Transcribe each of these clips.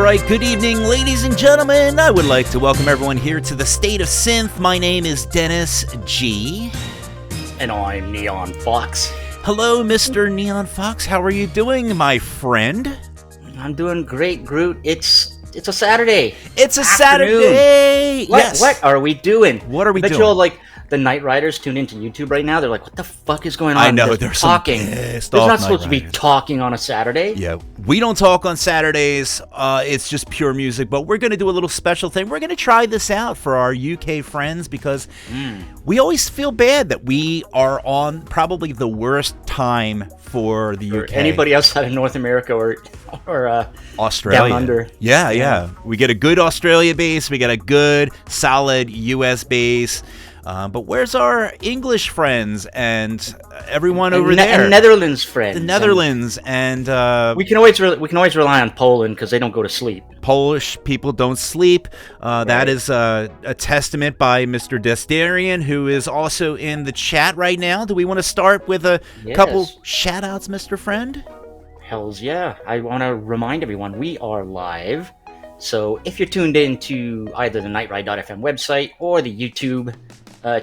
right, good evening, ladies and gentlemen. I would like to welcome everyone here to the State of Synth. My name is Dennis G. And I'm Neon Fox. Hello, Mr. Neon Fox. How are you doing, my friend? I'm doing great, Groot. It's a Saturday. It's a afternoon. Saturday. What are we doing? What are we doing? Bet you all, like, the Night Riders tune into YouTube right now. They're like, what the fuck is going on? I know, they're talking. There's not supposed to be talking on a Saturday. Yeah, we don't talk on Saturdays. It's just pure music, but we're going to do a little special thing. We're going to try this out for our UK friends because we always feel bad that we are on probably the worst time for the UK. Anybody outside of North America or Australia. Down under. Yeah. We get a good Australia base. We get a good, solid US base. But where's our English friends and everyone over there? And Netherlands friends. The Netherlands and we can always rely on Poland because they don't go to sleep. Polish people don't sleep. That is a testament by Mr. Desdarian, who is also in the chat right now. Do we want to start with a couple shout-outs, Mr. Friend? Hells yeah. I want to remind everyone we are live. So if you're tuned in to either the nightride.fm website or the YouTube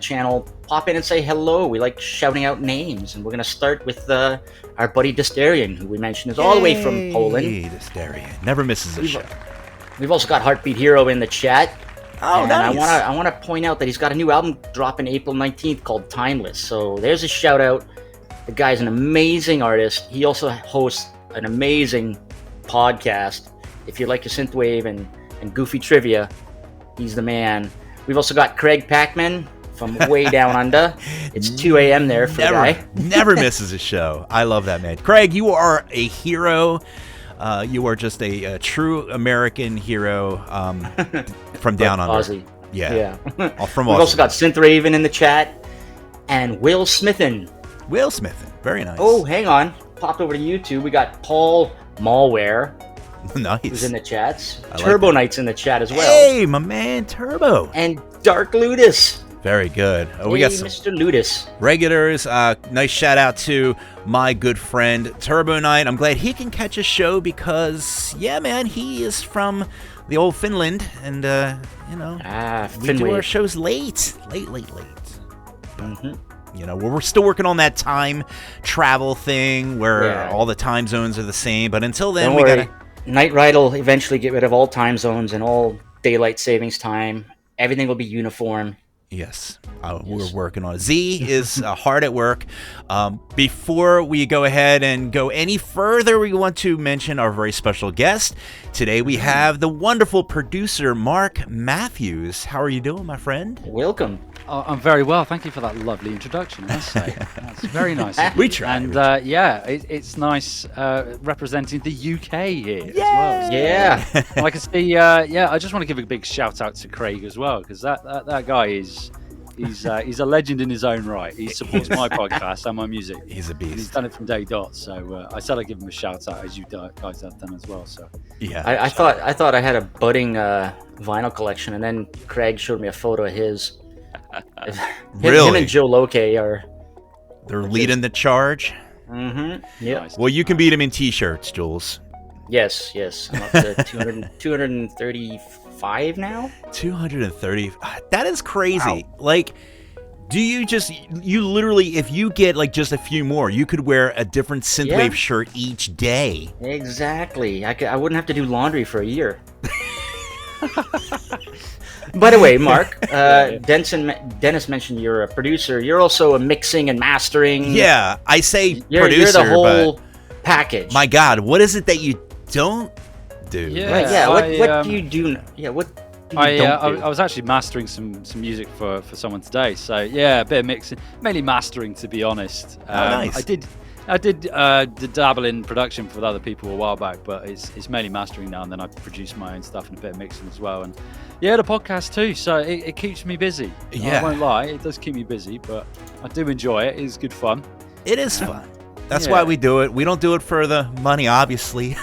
channel, pop in and say hello. We like shouting out names, and we're going to start with our buddy Desdarian, who we mentioned is all the way from Poland. Desdarian never misses a show. We've also got Heartbeat Hero in the chat. Oh, and nice. I want to point out that he's got a new album dropping April 19th called Timeless. So there's a shout out. The guy's an amazing artist. He also hosts an amazing podcast. If you like your synthwave and goofy trivia, he's the man. We've also got Craig Packman from way down under. It's 2 a.m. there for the guy. Never misses a show. I love that man. Craig, you are a hero. You are just a true American hero from down under. Aussie. Yeah. From We've Aussie. also got Synth Raven in the chat and Will Smithen. Will Smithen. Very nice. Oh, hang on. Popped over to YouTube. We got Paul Malware. Nice. Who's in the chats. like Turbo Knight's in the chat as well. Hey, my man, Turbo. And Dark Ludus. Very good. We got some Mr. Ludus. regulars. Nice shout out to my good friend Turbo Knight. I'm glad he can catch a show because, yeah, man, he is from the old Finland, and we do our shows late. But, we're still working on that time travel thing where all the time zones are the same. But until then, Don't we worry. gotta. Night Ride will eventually get rid of all time zones and all daylight savings time. Everything will be uniform. Yes, we're working on it. Z is hard at work. Before we go ahead and go any further, we want to mention our very special guest. Today we have the wonderful producer, Marc Matthews. How are you doing, my friend? Welcome. I'm very well. Thank you for that lovely introduction, I must say. That's very nice. We try. And it's nice representing the UK here as well. Yeah. I can see. I just want to give a big shout out to Craig as well, because that guy he's a legend in his own right. He supports my podcast and my music. He's a beast. He's done it from day dot. So I said I'd give him a shout out, as you guys have done as well. So yeah, I thought I had a budding vinyl collection, and then Craig showed me a photo of his. Really? Him and Joe Loke are. They're leading the charge. Mm-hmm. Yeah. nice. Well, you can beat him in t-shirts, Jules. Yes. I'm up to 235 now. 230. That is crazy. Wow. Like, you literally, if you get like just a few more, you could wear a different synthwave shirt each day. Exactly. I wouldn't have to do laundry for a year. By the way, Mark, Dennis mentioned you're a producer. You're also a mixing and mastering. Yeah, I say You're producer, the whole but package. my God, what is it that you don't do? Yeah. Right, yeah. What do you do? Yeah. What do you don't do? I was actually mastering some music for someone today. So yeah, a bit of mixing, mainly mastering, to be honest. Nice. I did dabble in production for other people a while back, but it's mainly mastering now, and then I produce my own stuff and a bit of mixing as well. And yeah, the podcast too, so it keeps me busy. Yeah. I won't lie, it does keep me busy, but I do enjoy it. It's good fun. It is fun. That's why we do it. We don't do it for the money, obviously,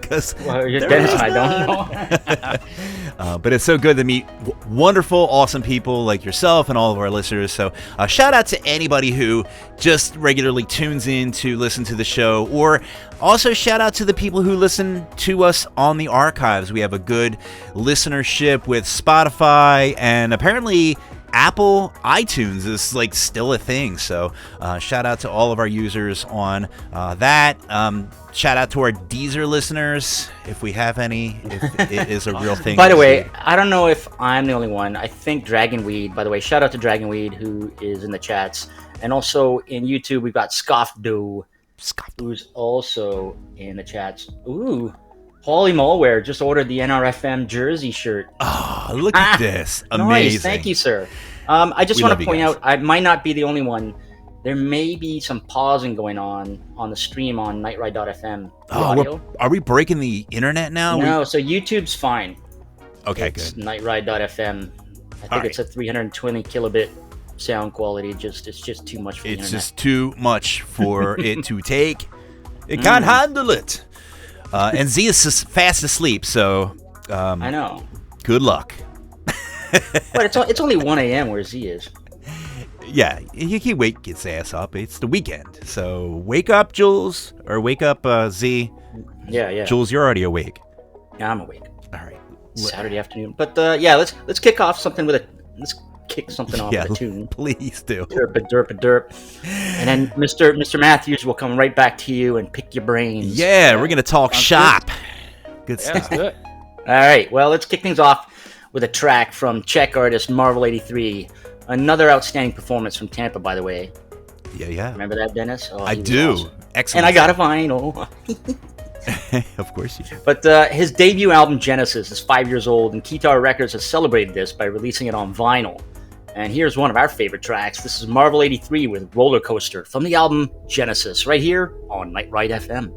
because Well, Dennis and I don't know. but it's so good to meet wonderful, awesome people like yourself and all of our listeners. So shout out to anybody who just regularly tunes in to listen to the show, or also shout out to the people who listen to us on the archives. We have a good listenership with Spotify, and apparently Apple iTunes is like still a thing. So shout out to all of our users on that. Shout out to our Deezer listeners, if we have any, if it is a real thing. By the way, I don't know if I'm the only one. I think Dragonweed, by the way, shout out to Dragonweed, who is in the chats. And also in YouTube, we've got Scoffdo, who's also in the chats. Ooh, Paulie Malware just ordered the NRFM jersey shirt. Oh, look at this. Amazing. Nice. Thank you, sir. I just want to point out, I might not be the only one. There may be some pausing going on the stream on nightride.fm. Are we breaking the internet now? No, so YouTube's fine. Okay, it's good. Nightride.fm. I think it's a 320 kilobit sound quality. It's just too much for the internet. It's just too much for it to take. It can't handle it. And Z is fast asleep, so I know. Good luck. But it's only 1 a.m. where Z is. Yeah, he can wake his ass up. It's the weekend, so wake up, Jules, or wake up, Z. Yeah. Jules, you're already awake. Yeah, I'm awake. All right. Saturday afternoon. But let's kick off something with let's kick something off with a tune. Please do. Derp. And then Mr. Matthews will come right back to you and pick your brains. Yeah, we're gonna talk shop. Good stuff. Let's do it. All right. Well, let's kick things off with a track from Czech artist Marvel 83. Another outstanding performance from Tampa, by the way. Yeah. Remember that, Dennis? Oh, I do. Awesome. Excellent. And I got a vinyl. Of course you do. But his debut album, Genesis, is 5 years old, and Keytar Records has celebrated this by releasing it on vinyl. And here's one of our favorite tracks. This is Marvel 83 with Roller Coaster from the album Genesis, right here on Night Ride FM.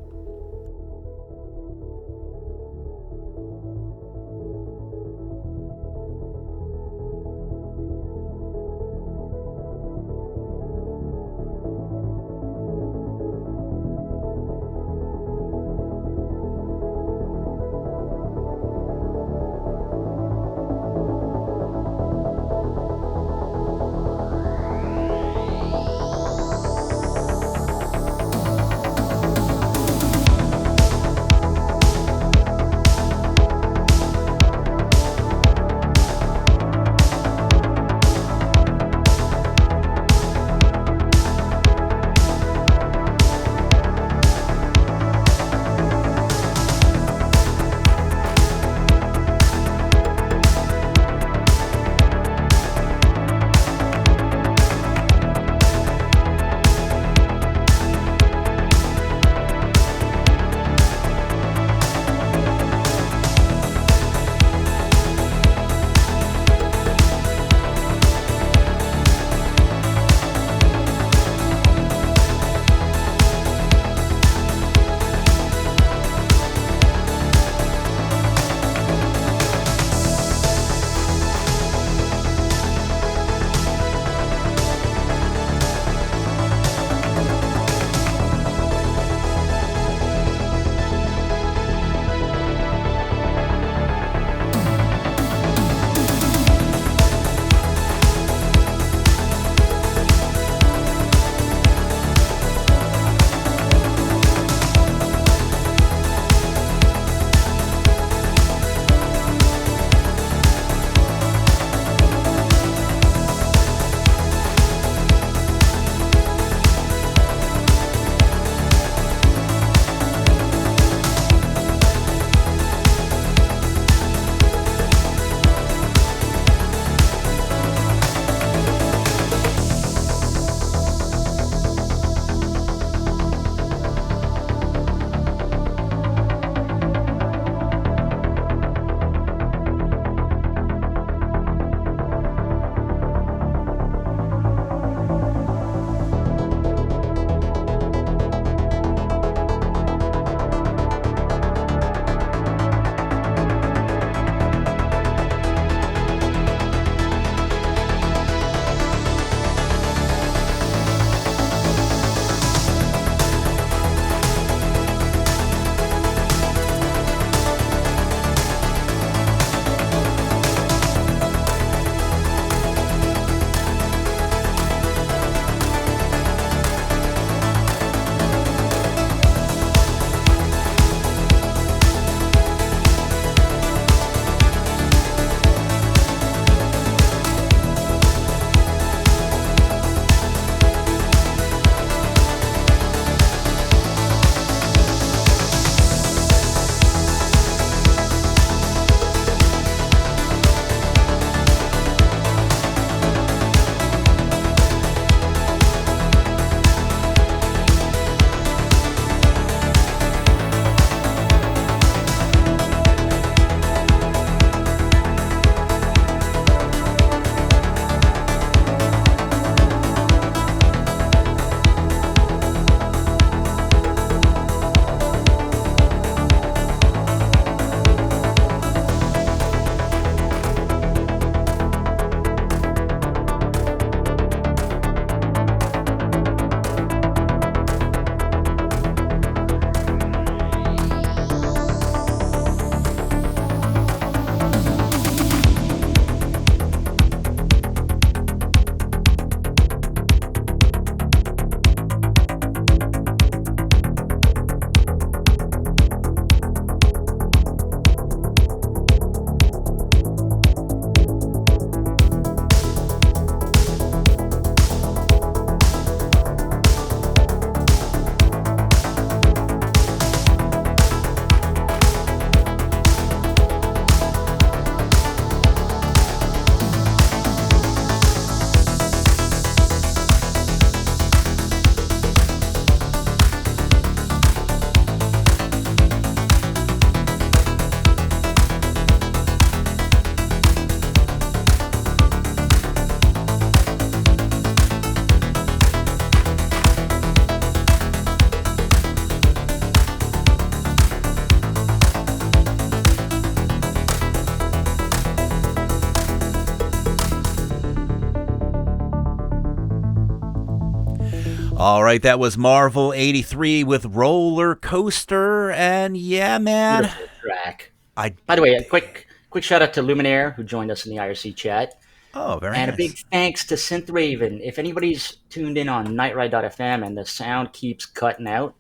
All right, that was Marvel 83 with Roller Coaster, and yeah, man. Beautiful track. By the way, a quick shout out to Luminaire, who joined us in the IRC chat. Oh, very and nice. A big thanks to Synthraven. If anybody's tuned in on nightride.fm and the sound keeps cutting out,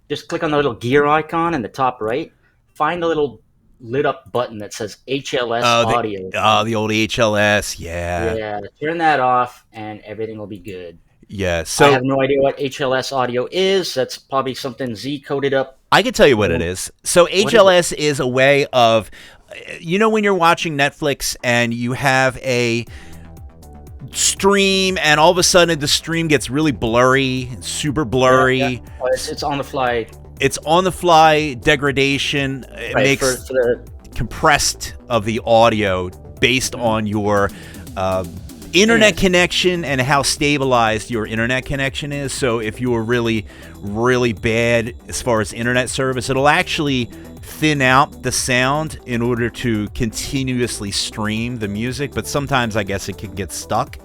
just click on the little gear icon in the top right. Find the little lit up button that says HLS audio. The old HLS, yeah. Yeah, turn that off and everything will be good. Yeah, so I have no idea what HLS audio is. That's probably something Z coded up. I can tell you what it is. So HLS is a way of, when you're watching Netflix and you have a stream and all of a sudden the stream gets really blurry, super blurry. Yeah. Oh, it's on the fly. It's on the fly degradation. It makes for the compressed of the audio based on your internet connection and how stabilized your internet connection is. So if you're really, really bad as far as internet service, it'll actually thin out the sound in order to continuously stream the music. But sometimes I guess it can get stuck.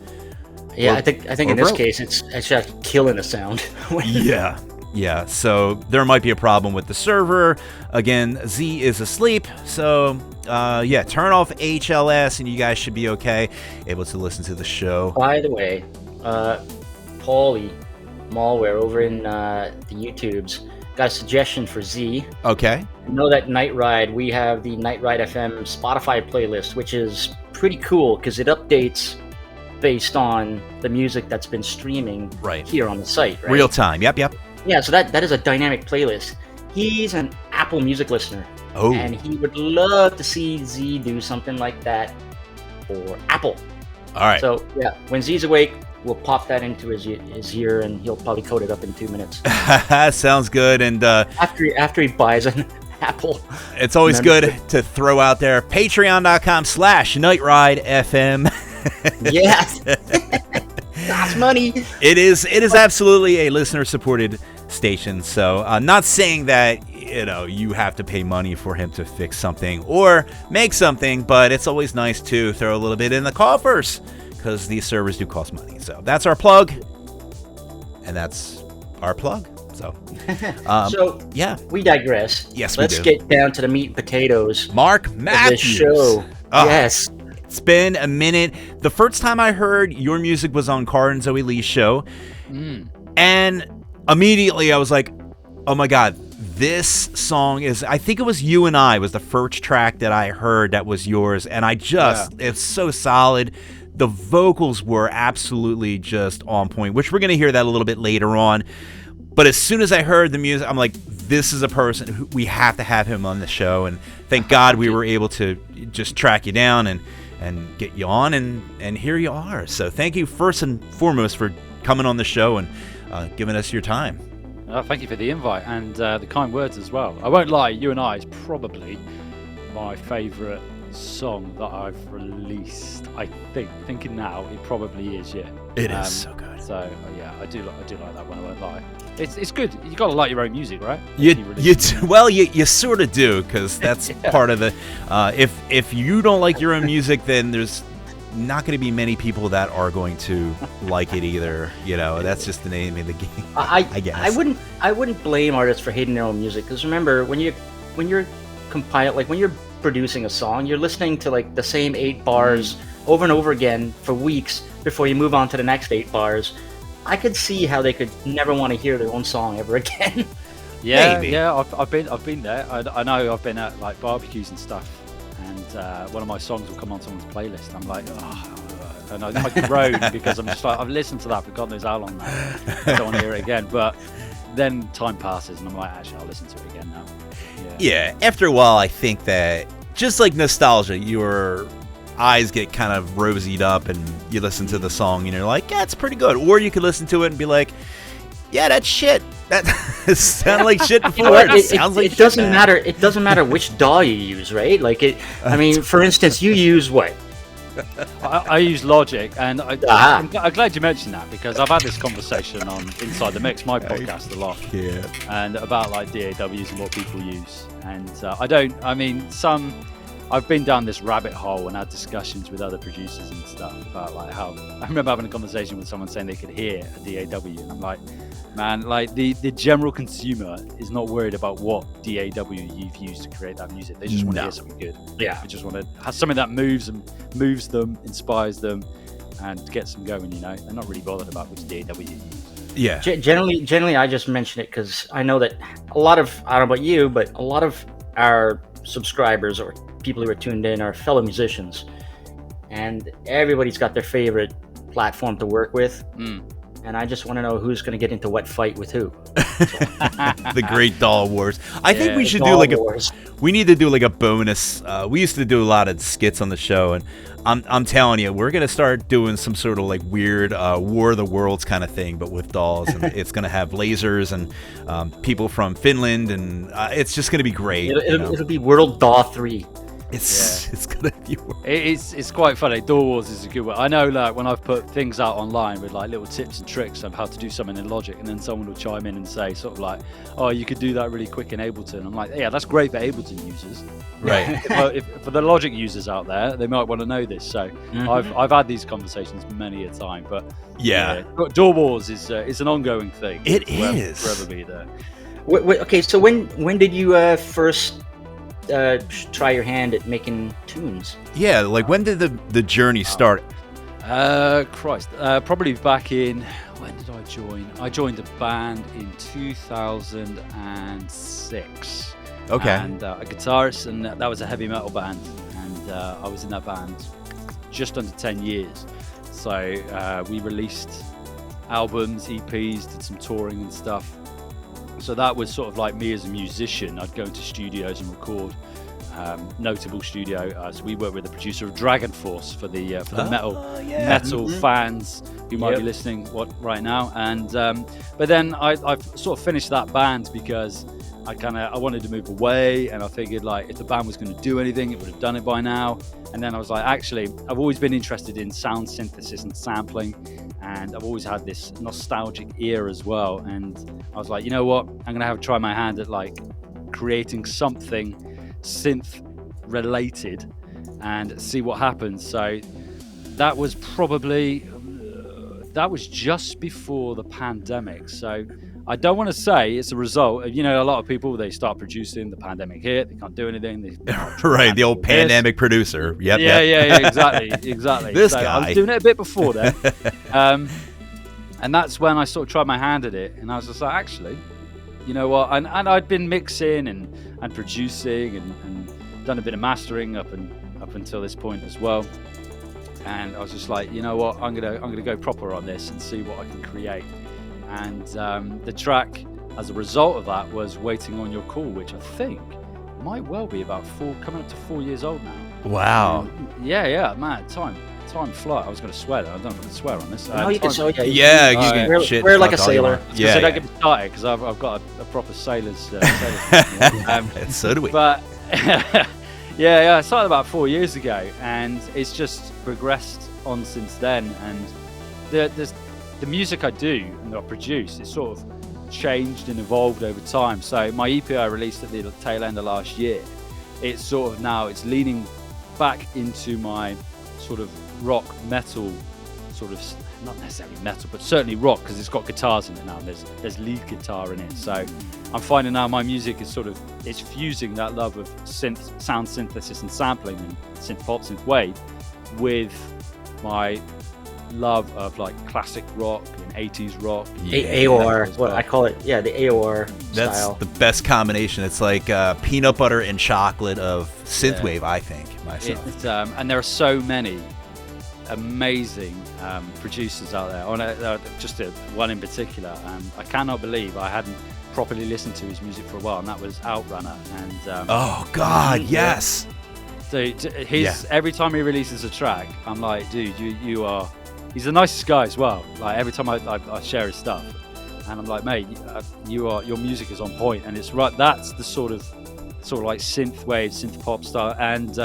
Yeah, I think in this case it's actually killing the sound. Yeah. So there might be a problem with the server. Again, Z is asleep. So turn off HLS and you guys should be okay, able to listen to the show. By the way, Paulie Malware over in the YouTubes got a suggestion for Z. Okay. You know that Night Ride, we have the Night Ride FM Spotify playlist, which is pretty cool because it updates based on the music that's been streaming here on the site. Right? Real time. Yep. Yeah, so that is a dynamic playlist. He's an Apple Music listener. Oh. And he would love to see Z do something like that for Apple. All right. So, yeah, when Z's awake, we'll pop that into his ear, and he'll probably code it up in 2 minutes. Sounds good. And after he buys an Apple. It's always good to throw out there, patreon.com/NightRideFM. Yes. That's money. It is absolutely a listener-supported station. So not saying that you have to pay money for him to fix something or make something, but it's always nice to throw a little bit in the coffers because these servers do cost money. So that's our plug, and that's our plug. So, we digress. Yes, Let's get down to the meat and potatoes. Marc Matthews. Show. Yes. It's been a minute. The first time I heard your music was on Car and Zoe Lee's show. And immediately I was like, oh my God, this song is, I think it was You and I was the first track that I heard that was yours. And it's so solid. The vocals were absolutely just on point, which we're going to hear that a little bit later on. But as soon as I heard the music, I'm like, this is a person who we have to have him on the show. And thank God we were able to just track you down and get you on, and here you are. So thank you first and foremost for coming on the show and giving us your time. Thank you for the invite and the kind words as well. I won't lie, You and I is probably my favourite song that I've released. I think, thinking now, it probably is. Yeah, it is so good. So I do like that one. I won't lie. It's good. You got to like your own music, right? You sort of do, because that's part of the. If you don't like your own music, then there's not going to be many people that are going to like it either. That's just the name of the game. I guess. I wouldn't blame artists for hating their own music, because remember when you're when you're producing a song, you're listening to like the same 8 bars over and over again for weeks before you move on to the next 8 bars. I could see how they could never want to hear their own song ever again. I've been there. I know I've been at like barbecues and stuff, and one of my songs will come on someone's playlist. I'm like, and I groan because I'm just like, I've listened to that for God knows how long now. I don't want to hear it again. But then time passes, and I'm like, actually, I'll listen to it again now. Yeah. After a while, I think that just like nostalgia, your eyes get kind of rosied up and you listen to the song and you're like, yeah, it's pretty good. Or you could listen to it and be like, yeah, that's shit. That sounded like shit before. It doesn't matter. It doesn't matter which DAW you use, right? Like I mean, for instance, you use what? I use Logic, and I'm glad you mentioned that, because I've had this conversation on Inside the Mix, my podcast, a lot, and about like DAWs and what people use. And some I've been down this rabbit hole and had discussions with other producers and stuff about like how I remember having a conversation with someone saying they could hear a DAW, and I'm like, man, like the general consumer is not worried about what DAW you've used to create that music. They just want to hear something good. Yeah. They just want to have something that moves them, inspires them, and gets them going. You know, they're not really bothered about which DAW you use. Yeah. Generally, I just mention it because I know that a lot of, I don't know about you, but a lot of our subscribers or people who are tuned in are fellow musicians, and everybody's got their favorite platform to work with. And I just want to know who's going to get into what fight with who. The Great Doll Wars. I think we should do Doll like Wars. we need to do like a bonus. We used to do a lot of skits on the show, and I'm telling you, we're gonna start doing some sort of like weird War of the Worlds kind of thing, but with dolls, and it's gonna have lasers and people from Finland, and it's just gonna be great. It'll be World Daw 3. It's gonna be. It's quite funny. Door Wars is a good one. I know, like when I've put things out online with like little tips and tricks of how to do something in Logic, and then someone will chime in and say sort of like, "Oh, you could do that really quick in Ableton." I'm like, "Yeah, that's great for Ableton users, Right?" if for the Logic users out there, they might want to know this. So I've had these conversations many a time, but Door Wars is it's an ongoing thing. It is forever be there. Okay, so when did you first try your hand at making tunes? Yeah, like when did the journey start? Probably back in, when did I join? I joined a band in 2006. Okay. And a guitarist, and that was a heavy metal band, and I was in that band just under 10 years. So we released albums, EPs, did some touring and stuff. So that was sort of like me as a musician. I'd go into studios and record. Notable studio. So we worked with the producer of Dragon Force for the metal fans who might be listening right now. And but then I sort of finished that band because I wanted to move away, and I figured like if the band was going to do anything, it would have done it by now. And then I was like, actually, I've always been interested in sound synthesis and sampling, and I've always had this nostalgic ear as well. And I was like, you know what, I'm gonna have to try my hand at like creating something synth related and see what happens. So that was probably just before the pandemic. So I don't want to say it's a result of, a lot of people, they start producing, the pandemic hit, they can't do anything. Right, the old pandemic producer. Yep. Yeah, exactly. This guy. I was doing it a bit before then. And that's when I sort of tried my hand at it, and I was just like, actually, you know what? And I'd been mixing and producing and done a bit of mastering up until this point as well. And I was just like, you know what? I'm gonna go proper on this and see what I can create. And the track, as a result of that, was "Waiting on Your Call," which I think might well be about coming up to 4 years old now. Wow. Yeah, man. Time flies. I was going to swear though. I don't want to swear on this. No, you can. Yeah, you can shit. We're like a sailor. Yeah. So don't get me started because I've got a proper sailor's. So do we. But yeah, I started about 4 years ago, and it's just progressed on since then. And the music I do and that I produce, it's sort of changed and evolved over time. So my EP I released at the tail end of last year, it's sort of now it's leaning back into my sort of rock metal, sort of not necessarily metal, but certainly rock, because it's got guitars in it now. And there's lead guitar in it, so I'm finding now my music is it's fusing that love of sound synthesis and sampling and synth pop, synth wave with my love of like classic rock and 80s rock. AOR, what I call it. Yeah, the AOR That's style. the best combination. It's like peanut butter and chocolate of synthwave, I think, myself. And there are so many amazing producers out there. Just one in particular. I cannot believe I hadn't properly listened to his music for a while, and that was Outrunner. And oh God, yes. So every time he releases a track, I'm like, dude, you are. He's the nicest guy as well. Like every time I share his stuff, and I'm like, mate, your music is on point, and it's right. That's the sort of like synth wave, synth pop style, and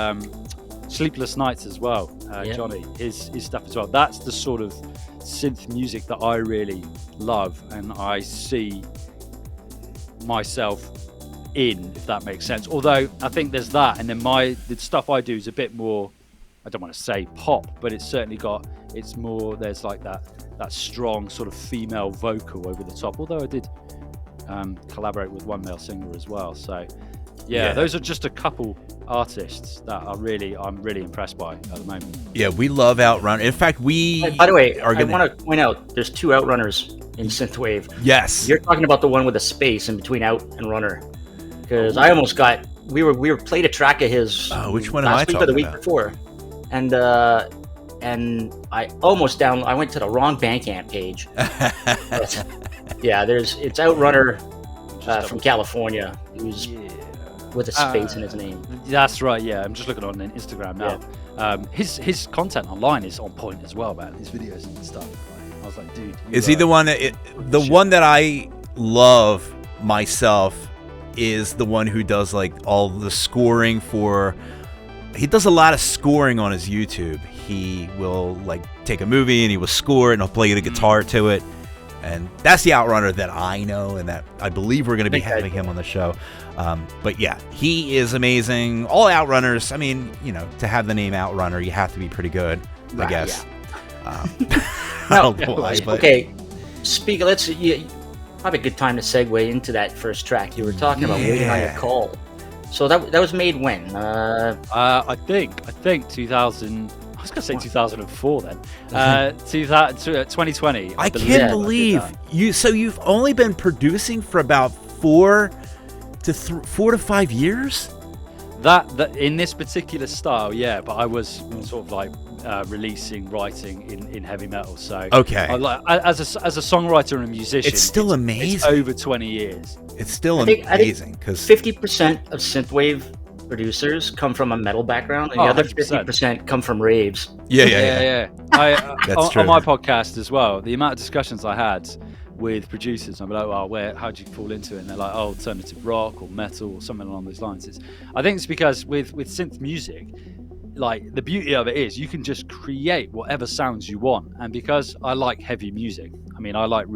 Sleepless Nights as well. Johnny, his stuff as well. That's the sort of synth music that I really love, and I see myself in, if that makes sense. Although I think there's that, and then the stuff I do is a bit more, I don't want to say pop, but it's certainly it's more, there's like that strong sort of female vocal over the top, although I did collaborate with one male singer as well. So yeah, those are just a couple artists that I'm really impressed by at the moment. Yeah, we love Outrunner. In fact, by the way, I want to point out there's two Outrunners in synthwave. Yes, you're talking about the one with a space in between out and runner, because I almost got we played a track of his. Which one am I talking about? Last week or the week before, and I almost I went to the wrong Bandcamp page. Yeah, it's Outrunner from California, who's with a space in his name. That's right. Yeah, I'm just looking on Instagram now. Yeah. His content online is on point as well, man. His videos and stuff. I was like, dude. Is he the one one that I love myself? Is the one who does like all the scoring for. He does a lot of scoring on his YouTube. He will like take a movie and he will score it and he'll play the guitar to it. And that's the Outrunner that I know and that I believe we're going to be having him on the show. But yeah, he is amazing. All Outrunners, I mean, to have the name Outrunner, you have to be pretty good, I guess. Yeah. Okay, let's probably a good time to segue into that first track. You were talking about Waiting on Your Call. So that was made when? I think 2000. I was going to say 2004 then. 2020. I can't believe you. So you've only been producing for about 4 to 5 years. That in this particular style, yeah. But I was sort of like writing in heavy metal. So okay, as a songwriter and a musician, it's still amazing. It's over 20 years. It's still amazing because 50% of synthwave producers come from a metal background, and the other 50% come from raves. Yeah. That's true. On my podcast as well, the amount of discussions I had with producers, I'm like, well, how do you fall into it? And they're like, alternative rock or metal or something along those lines. I think it's because with synth music, like the beauty of it is you can just create whatever sounds you want. And because I like heavy music, I mean, I like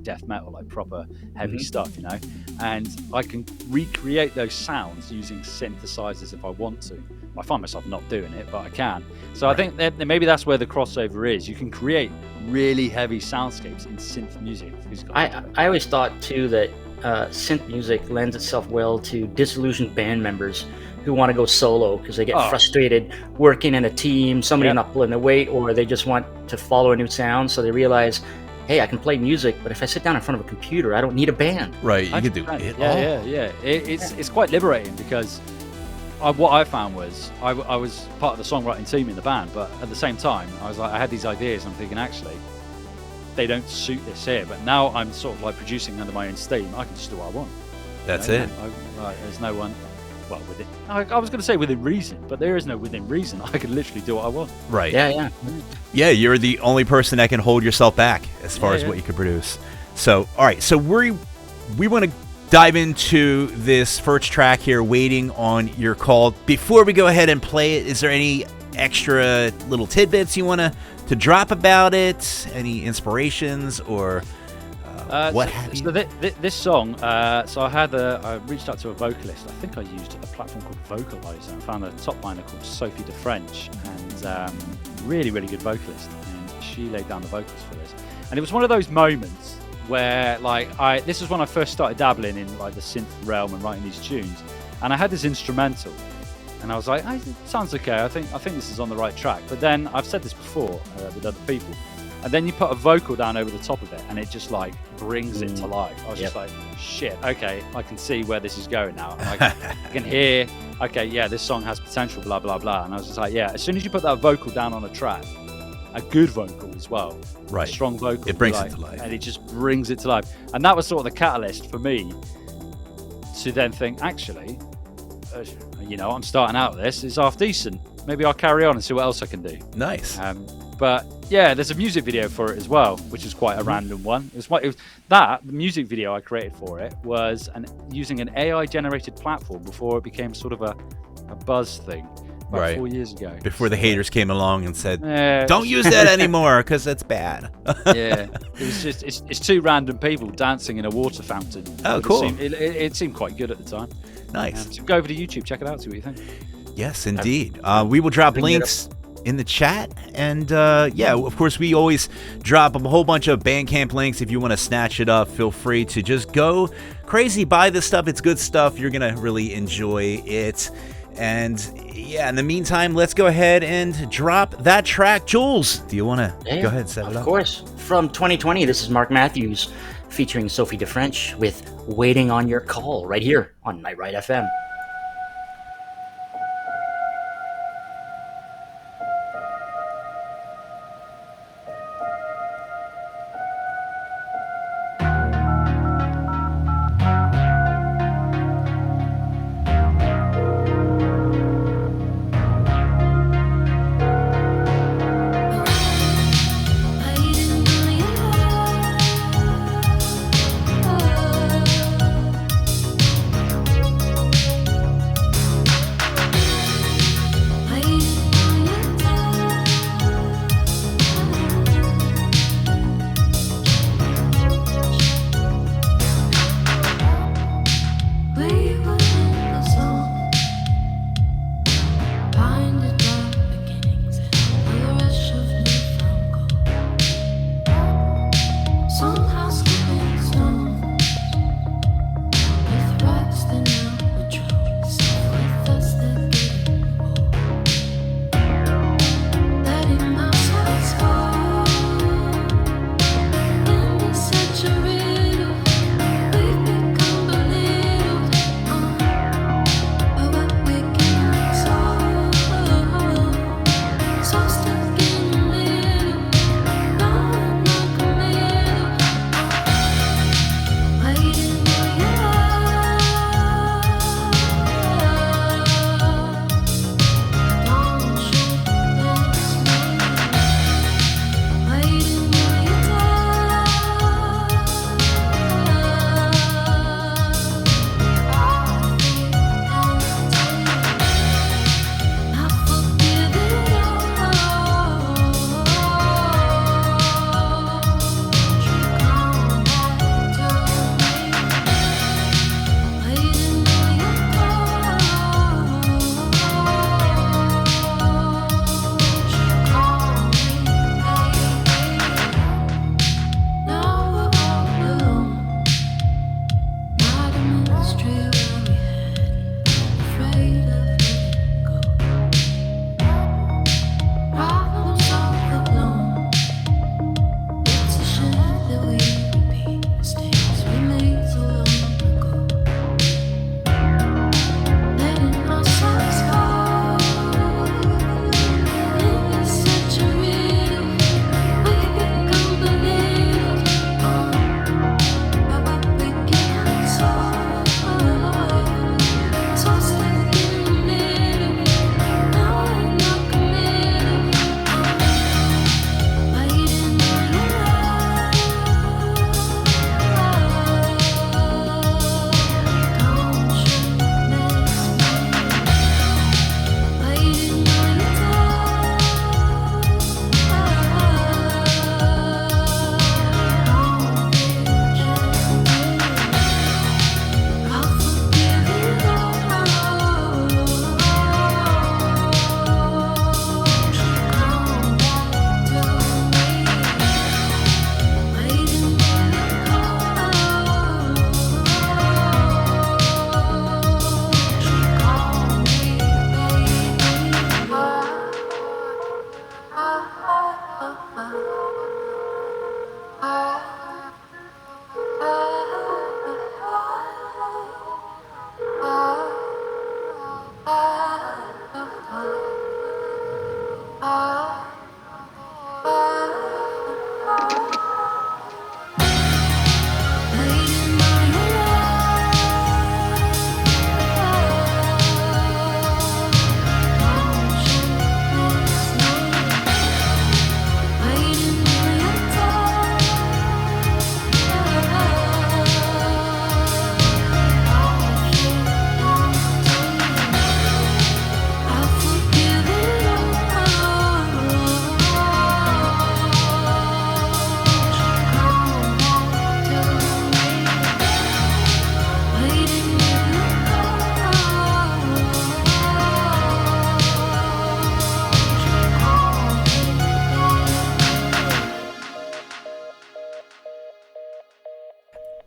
death metal, like proper heavy stuff, and I can recreate those sounds using synthesizers if I want to. I find myself not doing it, but I can. So I think that maybe that's where the crossover is. You can create really heavy soundscapes in synth music. I always thought too that synth music lends itself well to disillusioned band members who want to go solo because they get frustrated working in a team, somebody not pulling their weight, or they just want to follow a new sound. So they realize, hey, I can play music, but if I sit down in front of a computer, I don't need a band. Right, you can do it. Yeah. It's quite liberating because what I found was I was part of the songwriting team in the band, but at the same time, I had these ideas. And I'm thinking, actually, they don't suit this here. But now I'm sort of like producing under my own steam. I can just do what I want. That's it. There's no one. Well, I was going to say within reason, but there is no within reason. I can literally do what I want. Right. Yeah. You're the only person that can hold yourself back as far as what you can produce. So, all right. So we want to dive into this first track here, Waiting on Your Call. Before we go ahead and play it, is there any extra little tidbits you want to drop about it? Any inspirations or what have you? So this song, I reached out to a vocalist. I think I used a platform called Vocalizer. I found a top liner called Sophie de French, and really, really good vocalist. And she laid down the vocals for this. And it was one of those moments where, this is when I first started dabbling in like the synth realm and writing these tunes. And I had this instrumental, and I was like, it sounds okay. I think this is on the right track. But then I've said this before with other people. And then you put a vocal down over the top of it, and it just like brings it to life. I was just like, shit, okay, I can see where this is going now. And I can hear, okay, yeah, this song has potential, blah, blah, blah. And I was just like, yeah, as soon as you put that vocal down on a track, a good vocal as well, a strong vocal, it brings it to life. And it just brings it to life. And that was sort of the catalyst for me to then think, actually, I'm starting out with this, it's half decent. Maybe I'll carry on and see what else I can do. Nice. But yeah, there's a music video for it as well, which is quite a random one. The music video I created for it was using an AI generated platform before it became sort of a buzz thing. about Right. 4 years ago. Before the haters came along and said, Yeah, "Don't use that anymore because it's bad." yeah, it was just it's two random people dancing in a water fountain. Oh, It cool. It seemed quite good at the time. Nice. So go over to YouTube, check it out, see what you think. Yes, indeed. We will drop links in the chat, and yeah, of course, we always drop a whole bunch of Bandcamp links. If you want to snatch it up, feel free to just go crazy, buy this stuff. It's good stuff. You're gonna really enjoy it. And yeah, in the meantime, let's go ahead and drop that track. Jules, do you want to go ahead and set it up? Of course. From 2020, this is Marc Matthews featuring Sophie DeFrench with Waiting on Your Call right here on Night Ride FM. I didn't know you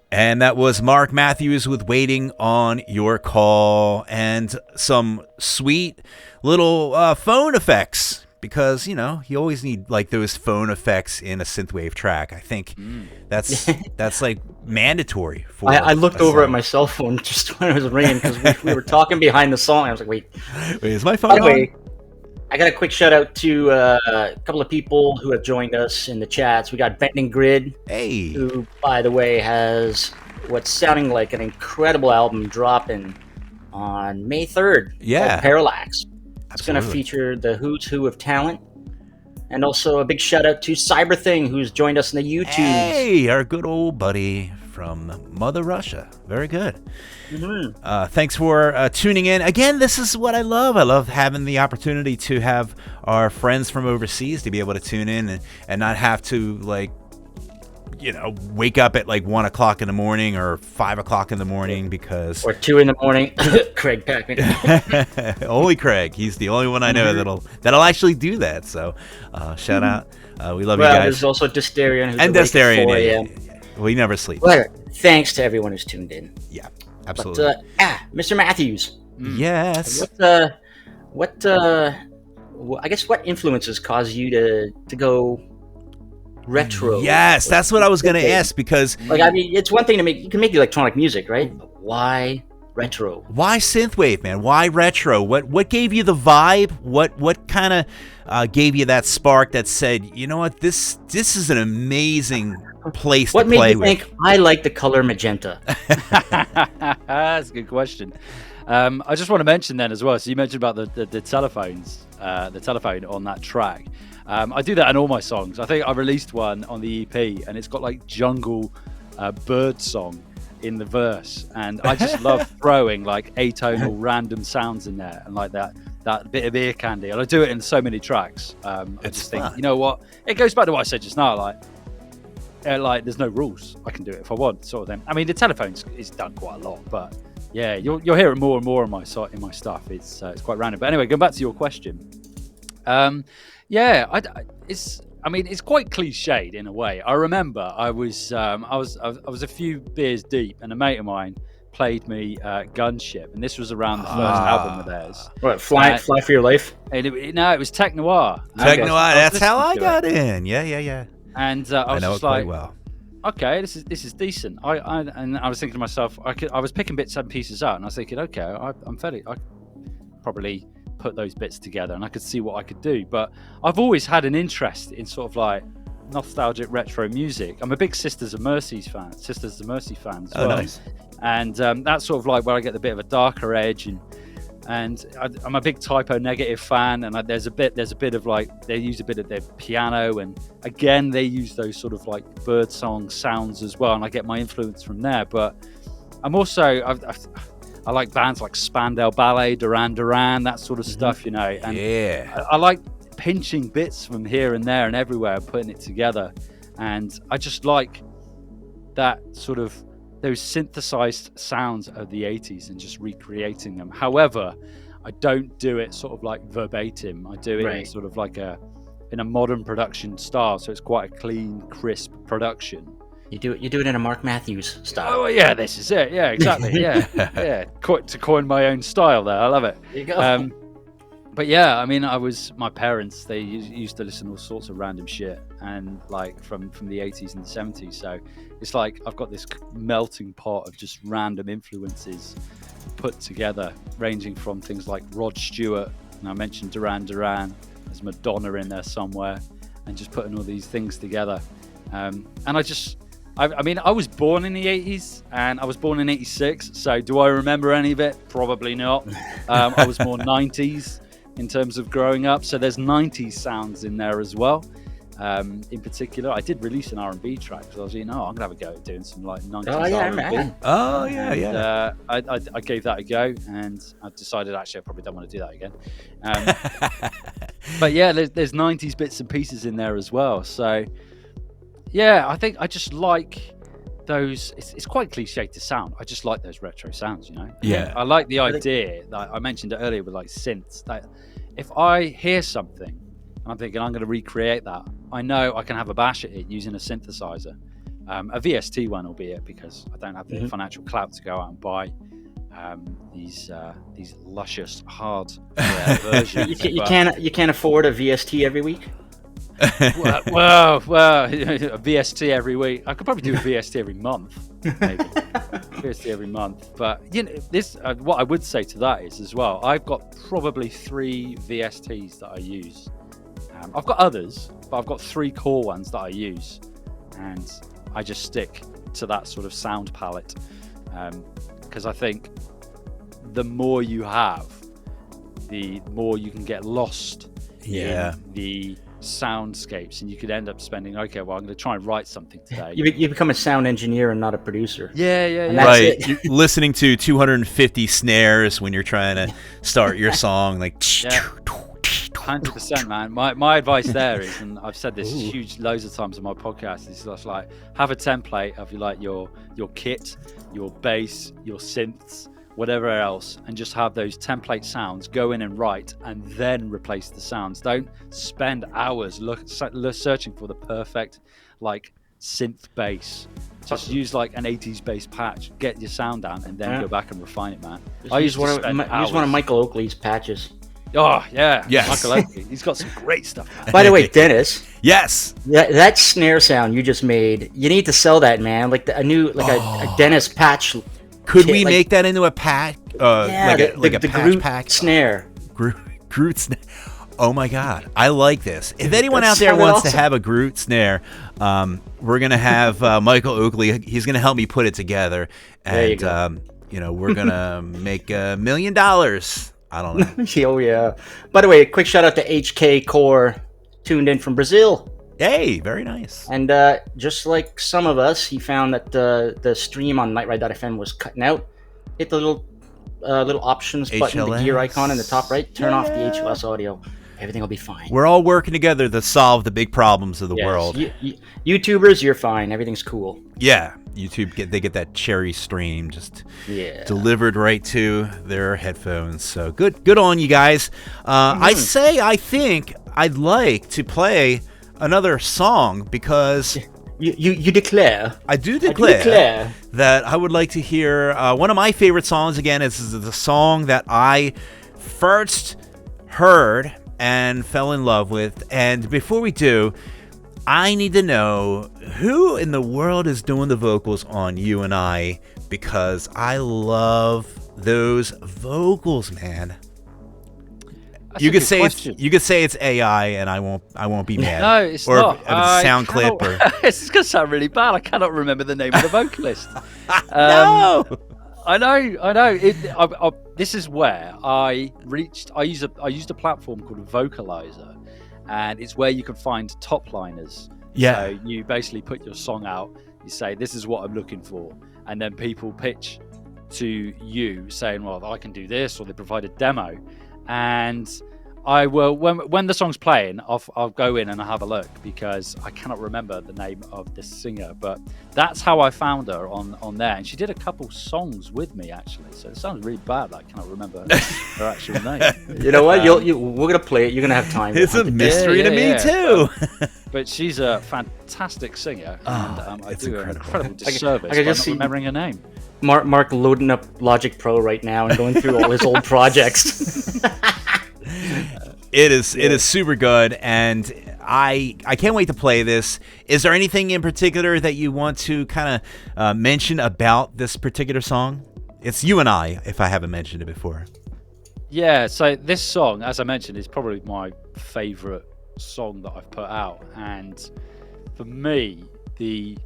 And that was Marc Matthews with Waiting on Your Call, and some sweet little phone effects, because, you know, you always need like those phone effects in a synthwave track. I think that's like mandatory for I looked over at my cell phone just when it was ringing, because we were talking behind the song. I was like, wait, is my phone by the on? way, I got a quick shout out to a couple of people who have joined us in the chats. We got Bending Grid, Hey. who, by the way, has what's sounding like an incredible album dropping on May 3rd. Yeah. Called Parallax. It's going to Absolutely. feature the who's who of talent. And also a big shout out to Cyberthing, who's joined us in the YouTube. Hey, our good old buddy from Mother Russia. Very good. Thanks for tuning in. Again, this is what I love. I love having the opportunity to have our friends from overseas to be able to tune in and not have to, like, you know, wake up at like 1 o'clock in the morning or 5 o'clock in the morning because Or 2 in the morning. Craig Packman. only Craig. He's the only one I know that'll actually do that. So shout out. We love you Well, guys. there's also Dysterian. Who's And awake at 4 Dysterian. a.m. We never sleep. Well, thanks to everyone who's tuned in. Yeah, But absolutely. Mr. Matthews, Yes. I guess what influences cause you to go retro? Yes, that's what I was going to ask, because Like, I mean, it's one thing to make, you can make electronic music, right? But why retro? why synthwave, man? Why retro? What gave you the vibe? What kind of gave you that spark that said, you know what, this is an amazing place What to made play you with? think I like the color magenta? That's a good question. I just want to mention then as well. So you mentioned about the telephones, the telephone on that track. I do that in all my songs. I think I released one on the EP, and it's got like jungle bird song in the verse, and I just love throwing like atonal random sounds in there, and like that bit of ear candy. And I do it in so many tracks. I It's just think, fun. you know what? It goes back to what I said just now. Like there's no rules. I can do it if I want, sort of thing. I mean, the telephones is done quite a lot, but yeah, you'll hear it more and more in my stuff. It's quite random. But anyway, going back to your question. Yeah, it's quite cliched in a way. I remember I was a few beers deep, and a mate of mine played me Gunship, and this was around the first album of theirs. What, Fly for Your Life? And it was Tech Noir. Tech Noir, I was that's how I listening to got it. in. Yeah. And I I was know it just quite like, well. okay, this is decent. And I was thinking to myself, I was picking bits and pieces out, and I was thinking, okay, I could probably put those bits together, and I could see what I could do. But I've always had an interest in sort of like nostalgic retro music. I'm a big Sisters of Mercy fan as well. Nice. And that's sort of like where I get the bit of a darker edge, and I'm a big Typo Negative fan, and there's a bit of like, they use a bit of their piano, and again they use those sort of like birdsong sounds as well, and I get my influence from there. But I'm also I like bands like Spandau Ballet, Duran Duran, that sort of stuff, you know. And Yeah. I like pinching bits from here and there and everywhere and putting it together, and I just like that sort of those synthesized sounds of the 80s and just recreating them. However, I don't do it sort of like verbatim. I do it in sort of like in a modern production style, so it's quite a clean, crisp production. You do it in a Marc Matthews style. Oh yeah, this is it. Yeah, exactly. Yeah. To coin my own style there. I love it. There you go. But yeah, I mean, my parents, they used to listen to all sorts of random shit, and like from the 80s and the 70s. So it's like I've got this melting pot of just random influences put together, ranging from things like Rod Stewart, and I mentioned Duran Duran, there's Madonna in there somewhere, and just putting all these things together. And I mean, I was born in the 80s, and I was born in 86, so do I remember any of it? Probably not. I was more 90s in terms of growing up, so there's 90s sounds in there as well. In particular, I did release an R&B track, because I was I'm going to have a go at doing some like 90s R&B. Man. Oh, yeah. I gave that a go, and I decided actually I probably don't want to do that again. But yeah, there's 90s bits and pieces in there as well, so... Yeah, I think I just like those. It's quite cliche to sound. I just like those retro sounds, you know? Yeah. I like the idea that I mentioned it earlier with like synths. That if I hear something and I'm thinking I'm going to recreate that, I know I can have a bash at it using a synthesizer. A VST one, albeit, because I don't have the financial clout to go out and buy these luscious hardware versions. You can't afford a VST every week. well, a VST every week. I could probably do a VST every month, maybe. VST every month. But this what I would say to that is as well. I've got probably 3 VSTs that I use. I've got others, but I've got 3 core ones that I use, and I just stick to that sort of sound palette because I think the more you have, the more you can get lost in the soundscapes, and you could end up spending, okay, well, I'm going to try and write something today. You become a sound engineer and not a producer. Yeah. Right. You're listening to 250 snares when you're trying to start your song, like 100%, man. My advice there is, and I've said this huge loads of times on my podcast, is just like have a template of your kit, your bass, your synths, whatever else, and just have those template sounds, go in and write, and then replace the sounds. Don't spend hours searching for the perfect like synth bass. Just use like an 80s bass patch, get your sound down, and then go back and refine it, man. Use one of Michael Oakley's patches. Oh yeah, yes. Michael Oakley. He's got some great stuff, man. By the way, Dennis. Yes. That snare sound you just made, you need to sell that, man. Like a Dennis patch. Could we make that into a pack? A patch Groot pack snare. Groot snare. Oh my God, I like this. If anyone out there wants to have a Groot snare, we're gonna have Michael Oakley. He's gonna help me put it together, and we're gonna make $1 million. I don't know. Oh yeah. By the way, a quick shout out to HK Core, tuned in from Brazil. Hey, very nice. And just like some of us, he found that the stream on nightride.fm was cutting out. Hit the little options button, the gear icon in the top right. Turn off the HLS audio. Everything will be fine. We're all working together to solve the big problems of the world. YouTubers, you're fine. Everything's cool. Yeah, YouTube they get that cherry stream just delivered right to their headphones. So good on you guys. I think I'd like to play another song because you declare. I do declare that I would like to hear one of my favorite songs again. Is the song that I first heard and fell in love with. And before we do, I need to know who in the world is doing the vocals on You and I, because I love those vocals, man. You could say it's AI, and I won't be mad. No, it's or not. A sound clip. Or... It's gonna sound really bad. I cannot remember the name of the vocalist. No. I know. This is where I reached. I used a platform called Vocalizer, and it's where you can find top liners. Yeah. So you basically put your song out. You say, "This is what I'm looking for," and then people pitch to you saying, "Well, I can do this," or they provide a demo. And I will, when the song's playing, I'll go in and I'll have a look, because I cannot remember the name of the singer, but that's how I found her on there. And she did a couple songs with me, actually. So it sounds really bad that I cannot remember her actual name. You know what? We're gonna play it. You're gonna have time. It's a mystery to me too. But she's a fantastic singer, and I do her an incredible disservice I can by just not see remembering her name. Mark loading up Logic Pro right now and going through all his old projects. It is super good, and I can't wait to play this. Is there anything in particular that you want to kind of mention about this particular song? It's You and I, if I haven't mentioned it before. Yeah, so this song, as I mentioned, is probably my favorite song that I've put out, and for me, the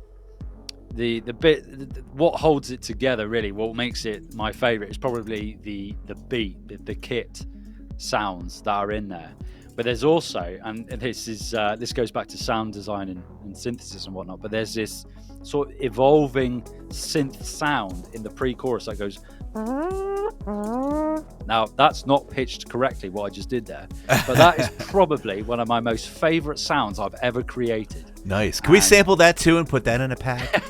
bit, what holds it together, really, what makes it my favorite, is probably the beat, the kit sounds that are in there. But there's also, and this goes back to sound design and synthesis and whatnot, but there's this sort of evolving synth sound in the pre-chorus that goes. Now that's not pitched correctly, what I just did there, but that is probably one of my most favorite sounds I've ever created. Nice. Can we sample that too and put that in a pack?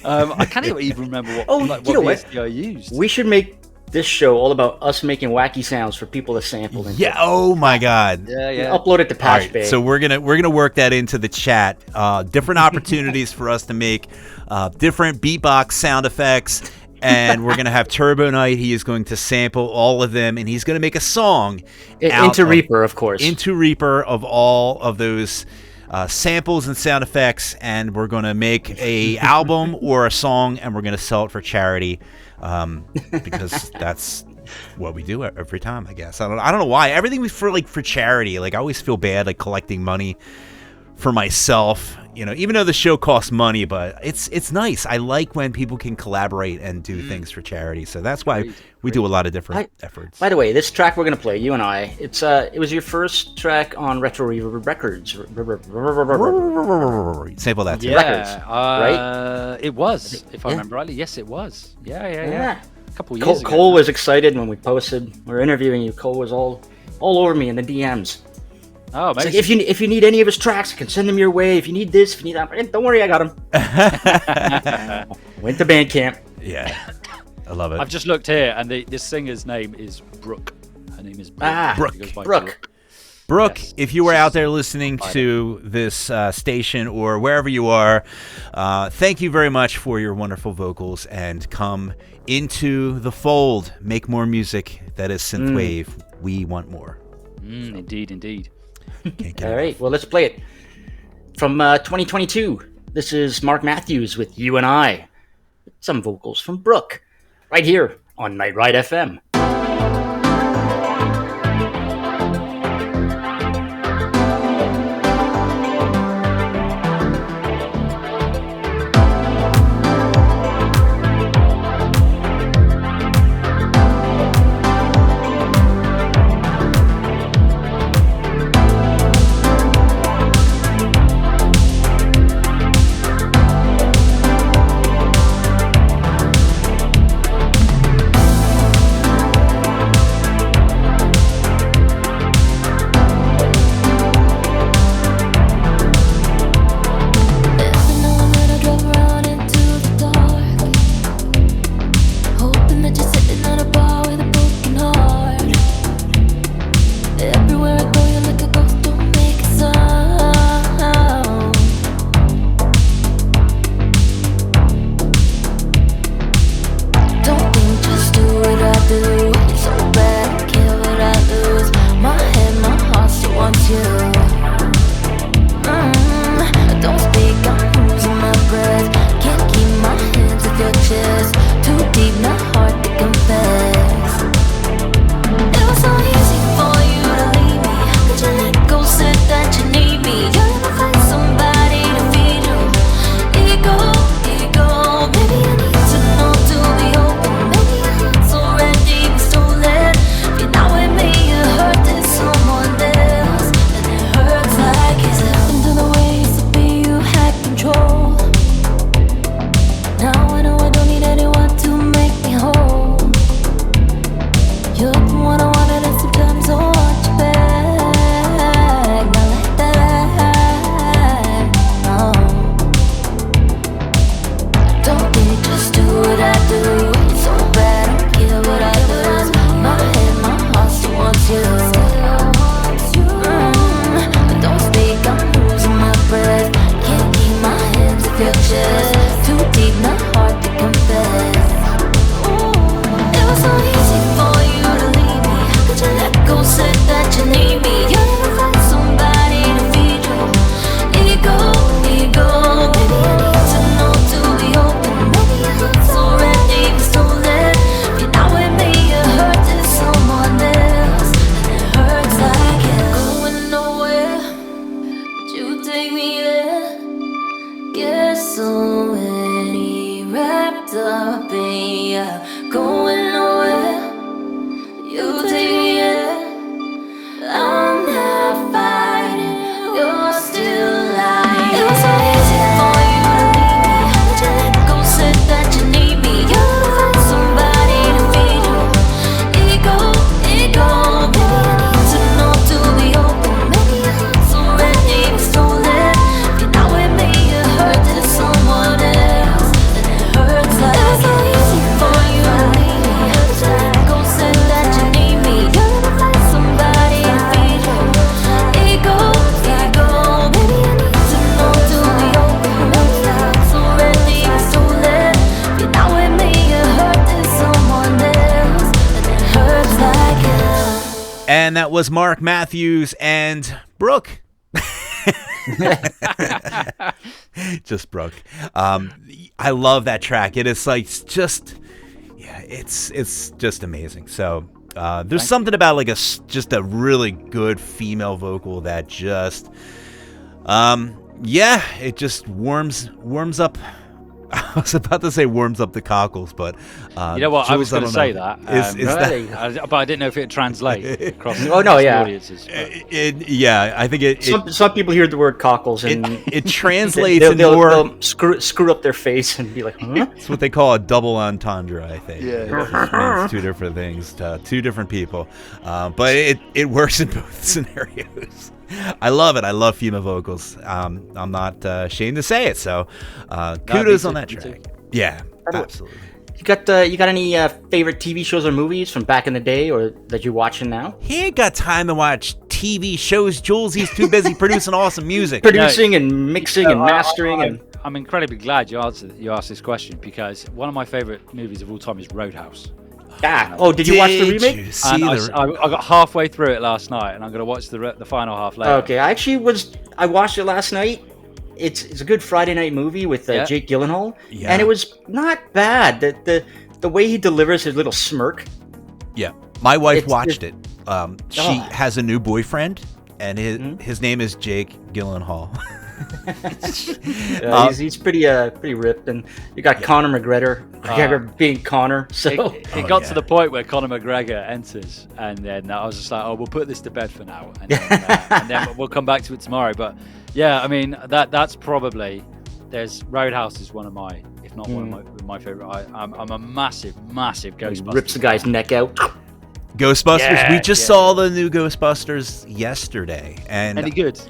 I can't even remember what VST I used. We should make this show all about us making wacky sounds for people to sample. Yeah. Oh my God. Yeah. Upload it to All Patch right, Bay. so we're gonna work that into the chat. Different opportunities for us to make different beatbox sound effects, and we're gonna have Turbo Knight. He is going to sample all of them, and he's gonna make a song Into Reaper, of course. Into Reaper of all of those samples and sound effects, and we're gonna make a album or a song, and we're gonna sell it for charity, because that's what we do every time. I guess I don't know why everything we for charity. Like I always feel bad like collecting money for myself, even though the show costs money, but it's nice. I like when people can collaborate and do things for charity. So that's why we do a lot of different efforts. By the way, this track we're gonna play, you and I, it was your first track on Retro Reverb Records. Sample that too. Records, right? It was, if I remember rightly. Yes, it was. Yeah. A couple of years ago. Cole was excited when we posted. We were interviewing you. Cole was all over me in the DMs. Oh, like, if you need any of his tracks, I can send them your way. If you need this, if you need that, don't worry, I got them. Went to Bandcamp. Yeah, I love it. I've just looked here, and this singer's name is Brooke. Her name is Brooke. Brooke, Yes. if you were out there listening to this station or wherever you are, thank you very much for your wonderful vocals, and come into the fold. Make more music that is synthwave. We want more. Indeed. All right, well, let's play it. From 2022, this is Marc Matthews with You and I. Some vocals from Brooke, right here on Night Ride FM. that was Marc Matthews and Brooke. Just Brooke. I love that track. It is like just, yeah, it's just amazing. So there's something about like just a really good female vocal that just, yeah, it just warms up. I was about to say warms up the cockles, but you know what? Jules, I was going to say know. that, Really? but I didn't know if it would translate across Oh, no, yeah. audiences. Yeah, I think it Some people hear the word cockles and it translates they'll screw up their face and be like, huh? It's what they call a double entendre, I think. Yeah. It just means two different things to two different people. But it works in both scenarios. I love it. I love female vocals. I'm not ashamed to say it. So kudos on that track. Yeah, absolutely. You got any favorite TV shows or movies from back in the day or that you're watching now? He ain't got time to watch TV shows, Jules. He's too busy producing awesome music. Producing and mixing and mastering. I'm incredibly glad you asked this question, because one of my favorite movies of all time is Roadhouse. Oh, did you watch the remake? I got halfway through it last night, and I'm going to watch the final half later. Okay, I watched it last night. It's a good Friday night movie with Jake Gyllenhaal, and it was not bad. The way he delivers his little smirk. Yeah, my wife watched it. She has a new boyfriend, and his name is Jake Gyllenhaal. He's pretty ripped, and you got Conor McGregor being Conor. So it got to the point where Conor McGregor enters, and then I was just like, "Oh, we'll put this to bed for now, and then we'll come back to it tomorrow." But yeah, I mean that's probably Roadhouse is one of my, if not one of my favorite. I'm a massive Ghostbusters. Rips the guy's neck out. Ghostbusters. We just saw the new Ghostbusters yesterday, and any good?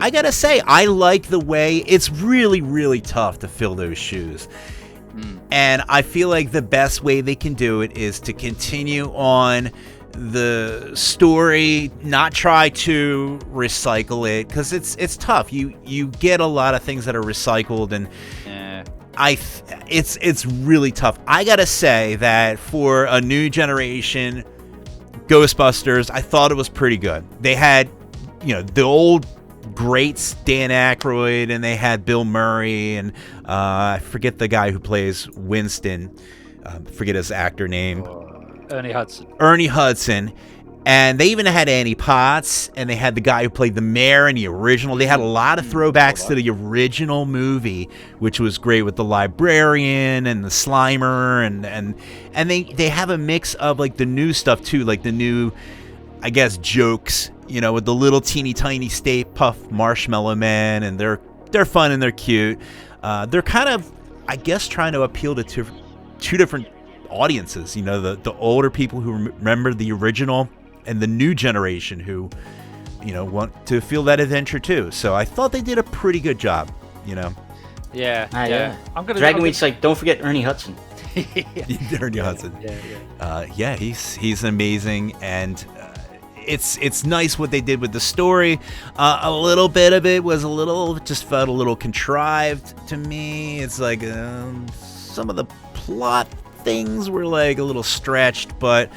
I gotta say, I like the way it's really, really tough to fill those shoes, and I feel like the best way they can do it is to continue on the story, not try to recycle it, because it's tough. You get a lot of things that are recycled, and it's really tough. I gotta say that for a new generation Ghostbusters, I thought it was pretty good. They had, the old greats, Dan Aykroyd, and they had Bill Murray, and I forget the guy who plays Winston. Forget his actor name. Ernie Hudson. And they even had Annie Potts, and they had the guy who played the mayor in the original. They had a lot of throwbacks to the original movie, which was great, with the librarian and the Slimer, and they have a mix of like the new stuff too, like the new, I guess, jokes, with the little teeny tiny Stay Puft Marshmallow Man, and they're fun and they're cute. They're kind of, I guess, trying to appeal to two different audiences. The older people who remember the original, and the new generation who, want to feel that adventure too. So I thought they did a pretty good job, Yeah. I'm gonna Dragonweed's like, don't forget Ernie Hudson. Ernie Hudson. Yeah, he's amazing, and it's nice what they did with the story. A little bit of it was just felt a little contrived to me. It's like some of the plot things were like a little stretched, but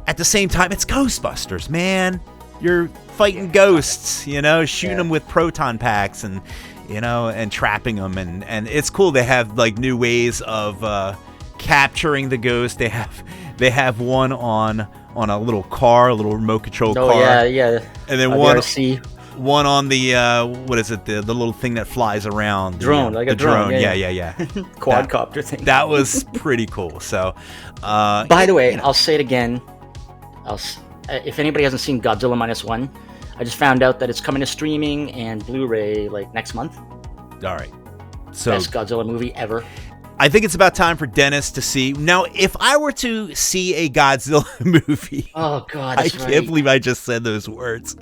at the same time, it's Ghostbusters, man. You're fighting ghosts, shooting them with proton packs and, and trapping them. And it's cool. They have like new ways of capturing the ghost. They have one on a little car, a little remote control car. Oh, yeah. And then one on the, what is it? The little thing that flies around. Drone, a drone. Yeah. Quadcopter thing. That was pretty cool. So, by the way, I'll say it again. If anybody hasn't seen Godzilla -1, I just found out that it's coming to streaming and Blu-ray like next month. All right. So best Godzilla movie ever. I think it's about time for Dennis to see. Now, if I were to see a Godzilla movie, oh god, I can't believe I just said those words.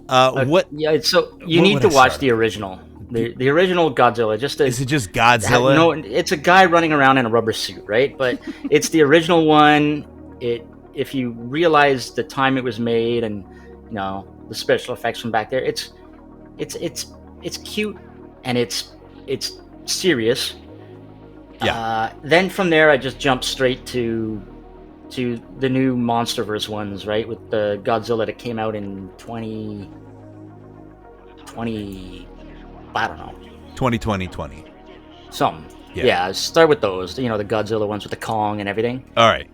What? Yeah, so you need to watch the original. The original Godzilla. Is it just Godzilla? No, it's a guy running around in a rubber suit, right? But it's the original one. If you realize the time it was made and the special effects from back there, it's cute and it's serious. Yeah. Then from there, I just jumped straight to to the new MonsterVerse ones, right? With the Godzilla that came out in 2020, I don't know. 2020. Something. Yeah. Yeah, start with those. You know, the Godzilla ones with the Kong and everything. All right,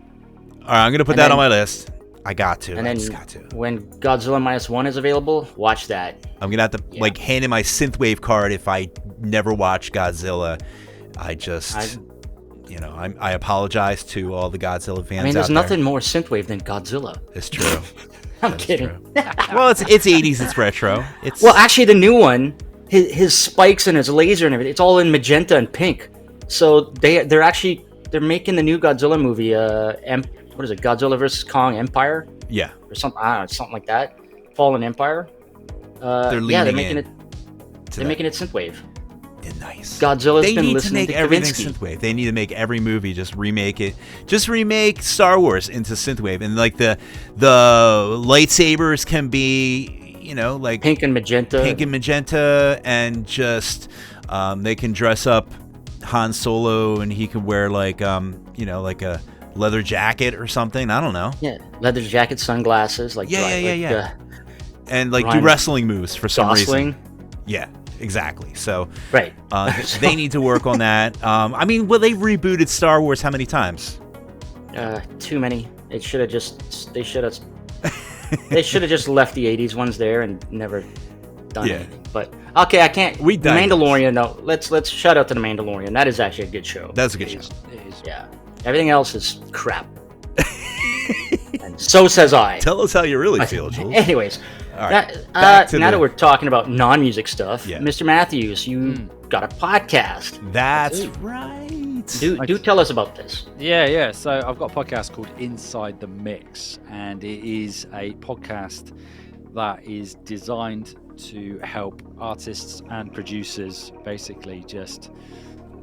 I'm gonna put that on my list. I got to. And I then just got to. when Godzilla -1 is available, watch that. I'm gonna have to like hand in my synthwave card if I never watch Godzilla. I apologize to all the Godzilla fans. I mean, there's out nothing there. more synthwave than Godzilla. It's true. I'm kidding. Well, it's 80s. It's retro. It's Well, actually, the new one, his spikes and his laser and everything, it's all in magenta and pink. So they're making the new Godzilla movie. What is it? Godzilla vs Kong Empire yeah. or something? I don't know, something like that. Fallen Empire. They're leaning they're making it. to They're that. making it synthwave. Nice. Godzilla's They been need to listening make to everything Kavinsky. synthwave. They need to make every movie just remake it. Just remake Star Wars into synthwave, and like the lightsabers can be, like Pink and magenta. and just they can dress up Han Solo, and he can wear like like a leather jacket or something. I don't know. Yeah, leather jacket, sunglasses, like Yeah. And like do Ryan wrestling moves for some Gosling. reason. Yeah, exactly. So Right. they need to work on that. I mean, well, they rebooted Star Wars how many times? Too many. They should have just left the '80s ones there and never done Yeah. anything. But okay, I can't. We The digress. Mandalorian. No, let's shout out to the Mandalorian. That is actually a good show. That's a good show. It is. Yeah. Everything else is crap. And so says I. Tell us how you really feel, Jules. Anyways, All right. Back to now the- that we're talking about non-music stuff, Yeah. Mr. Matthews, you got a podcast. That's right. Do tell us about this. Yeah. So I've got a podcast called Inside the Mix, and it is a podcast that is designed to help artists and producers basically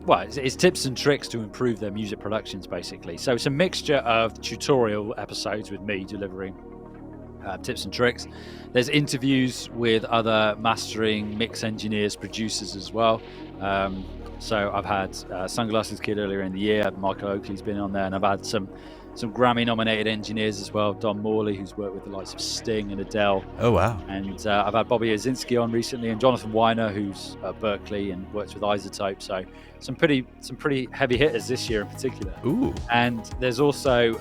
it's tips and tricks to improve their music productions, basically. So it's a mixture of tutorial episodes with me delivering tips and tricks. There's interviews with other mastering, mix engineers, producers as well. So I've had Sunglasses Kid earlier in the year. Michael Oakley's been on there, and I've had some Grammy-nominated engineers as well. Don Morley, who's worked with the likes of Sting and Adele. Oh wow. And I've had Bobby Ozinski on recently, and Jonathan Weiner, who's at Berkeley and works with Isotope. So some pretty heavy hitters this year in particular. Ooh. And there's also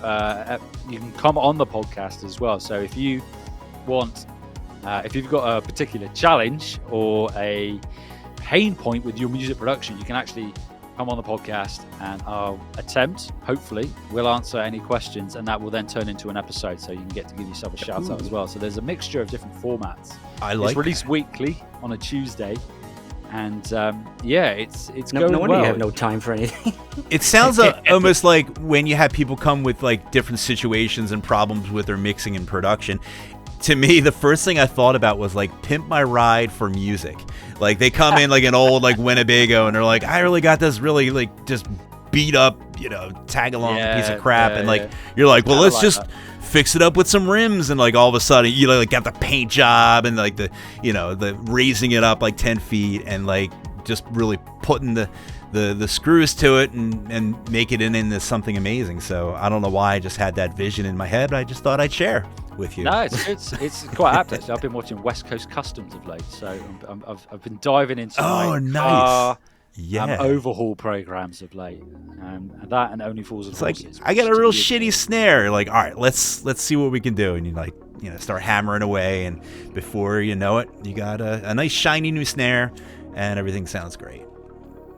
you can come on the podcast as well. So if you want, if you've got a particular challenge or a pain point with your music production, you can actually come on the podcast, and I'll hopefully we'll answer any questions, and that will then turn into an episode, so you can get to give yourself a shout out as well. So there's a mixture of different formats. It's released weekly on a Tuesday, and it's No going wonder well. you have no time for anything. It sounds almost like when you have people come with like different situations and problems with their mixing and production. To me, the first thing I thought about was like Pimp My Ride for music. Like they come in like an old like Winnebago, and they're like, I really got this really like just beat up, tag along piece of crap, and like you're like, well, let's just fix it up with some rims, and like all of a sudden you like got the paint job and like the raising it up like 10 feet and like just really putting the screws to it and make it into something amazing. So I don't know why I just had that vision in my head, but I just thought I'd share with you. No, it's quite apt actually. I've been watching West Coast Customs of late, so I've been diving into nice. overhaul programs of late, and that and Only Fools and It's like Horses. I got a real shitty snare. Like, all right, let's see what we can do, and you start hammering away, and before you know it, you got a nice shiny new snare, and everything sounds great.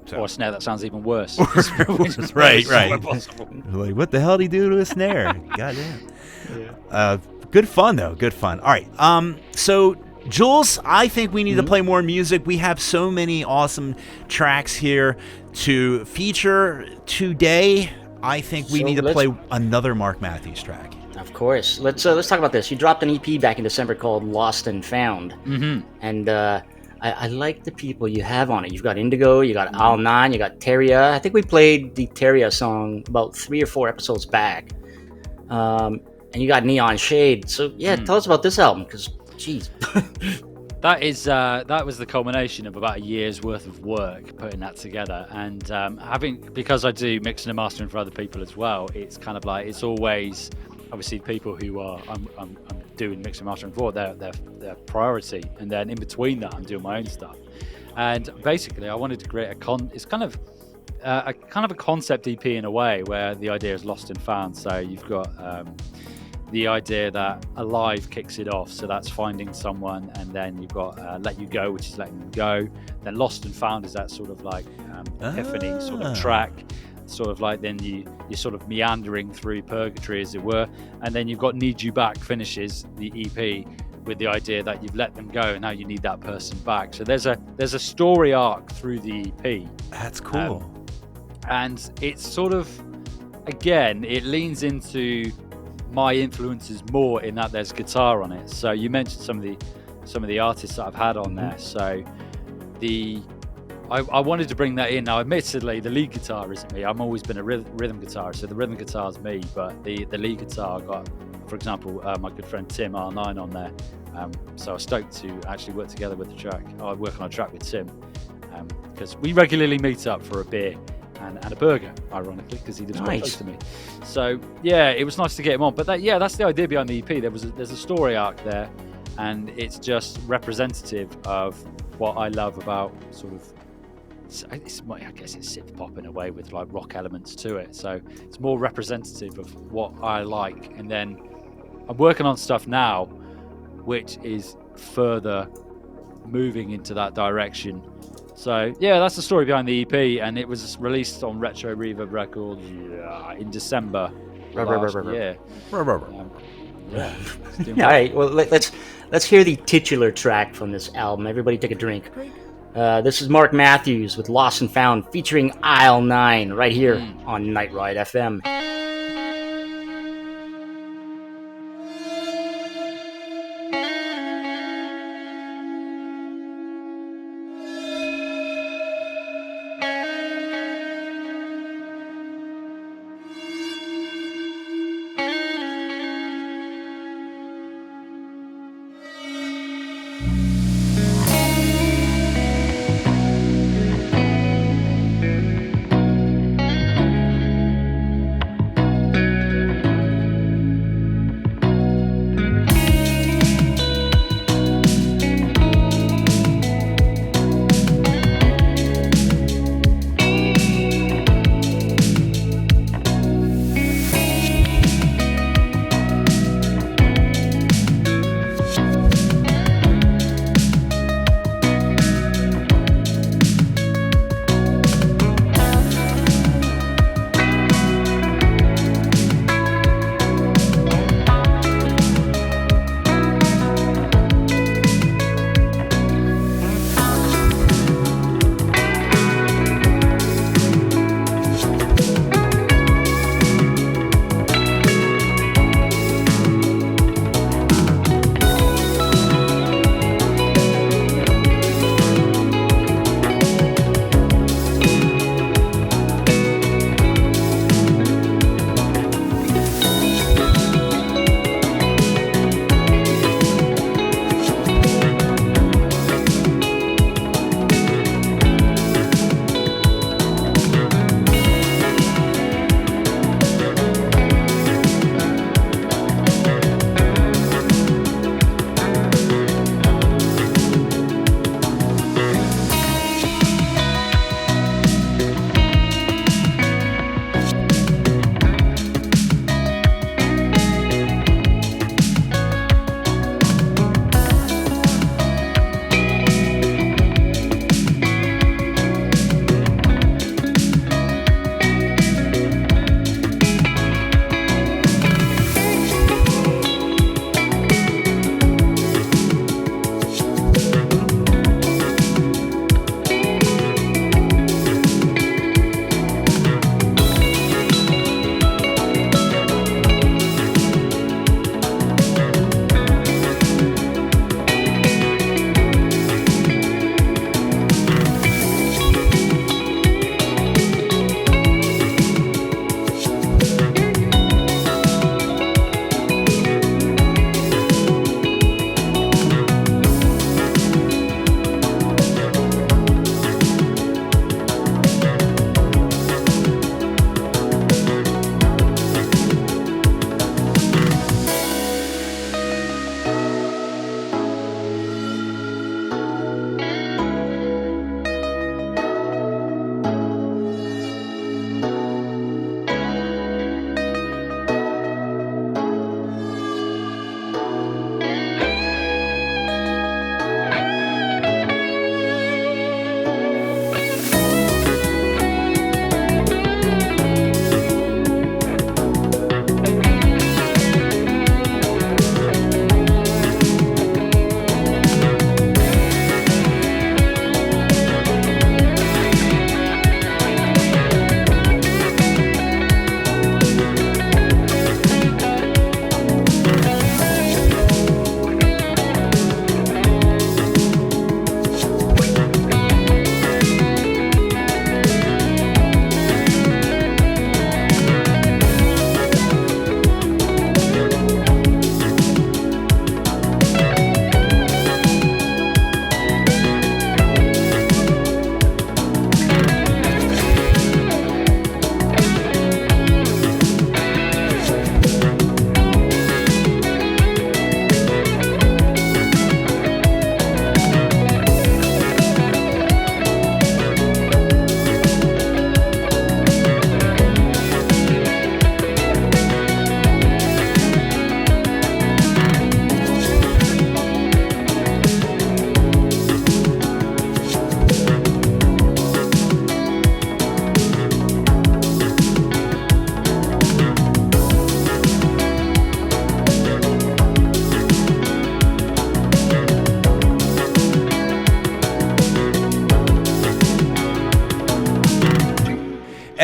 So. Or a snare that sounds even worse. Right. Like, what the hell did he do to a snare? Goddamn. Yeah. Good fun though. Good fun. All right. So Jules, I think we need to play more music. We have so many awesome tracks here to feature today. I think we need to play another Marc Matthews track. Of course. Let's talk about this. You dropped an EP back in December called Lost and Found. Mm-hmm. And I like the people you have on it. You've got Indigo, you got Al9, you got Teria. I think we played the Teria song about 3 or 4 episodes back. And you got Neon Shade. So, yeah, tell us about this album, because, geez. That was the culmination of about a year's worth of work putting that together, and because I do mixing and mastering for other people as well, it's kind of like it's always obviously people who I'm doing mixing and mastering for their priority, and then in between that I'm doing my own stuff. And basically I wanted to create it's kind of a concept EP in a way, where the idea is lost and found. So you've got the idea that Alive kicks it off, so that's finding someone, and then you've got Let You Go, which is letting them go. Then Lost and Found is that sort of like epiphany sort of track, sort of like then you're sort of meandering through purgatory, as it were. And then you've got Need You Back finishes the EP with the idea that you've let them go and now you need that person back. So there's a story arc through the EP. That's cool. And it's sort of, again, it leans into my influences more in that there's guitar on it. So you mentioned some of the artists that I've had on there. So I wanted to bring that in. Now, admittedly, the lead guitar isn't me. I've always been a rhythm guitarist, so the rhythm guitar is me. But the lead guitar, I got, for example, my good friend Tim R9 on there. So I was stoked to actually work together with the track. I work on a track with Tim because we regularly meet up for a beer and a burger, ironically, because he lives quite close to me. So yeah, it was nice to get him on. But that's the idea behind the EP. There's a story arc there, and it's just representative of what I love about sort of. I guess it's synth pop in a way with like rock elements to it. So it's more representative of what I like. And then I'm working on stuff now, which is further moving into that direction. So yeah, that's the story behind the EP, and it was released on Retro Reverb Records in December last year. All right, well let's hear the titular track from this album. Everybody take a drink. This is Marc Matthews with Lost and Found featuring Aisle 9 right here on Night Ride FM.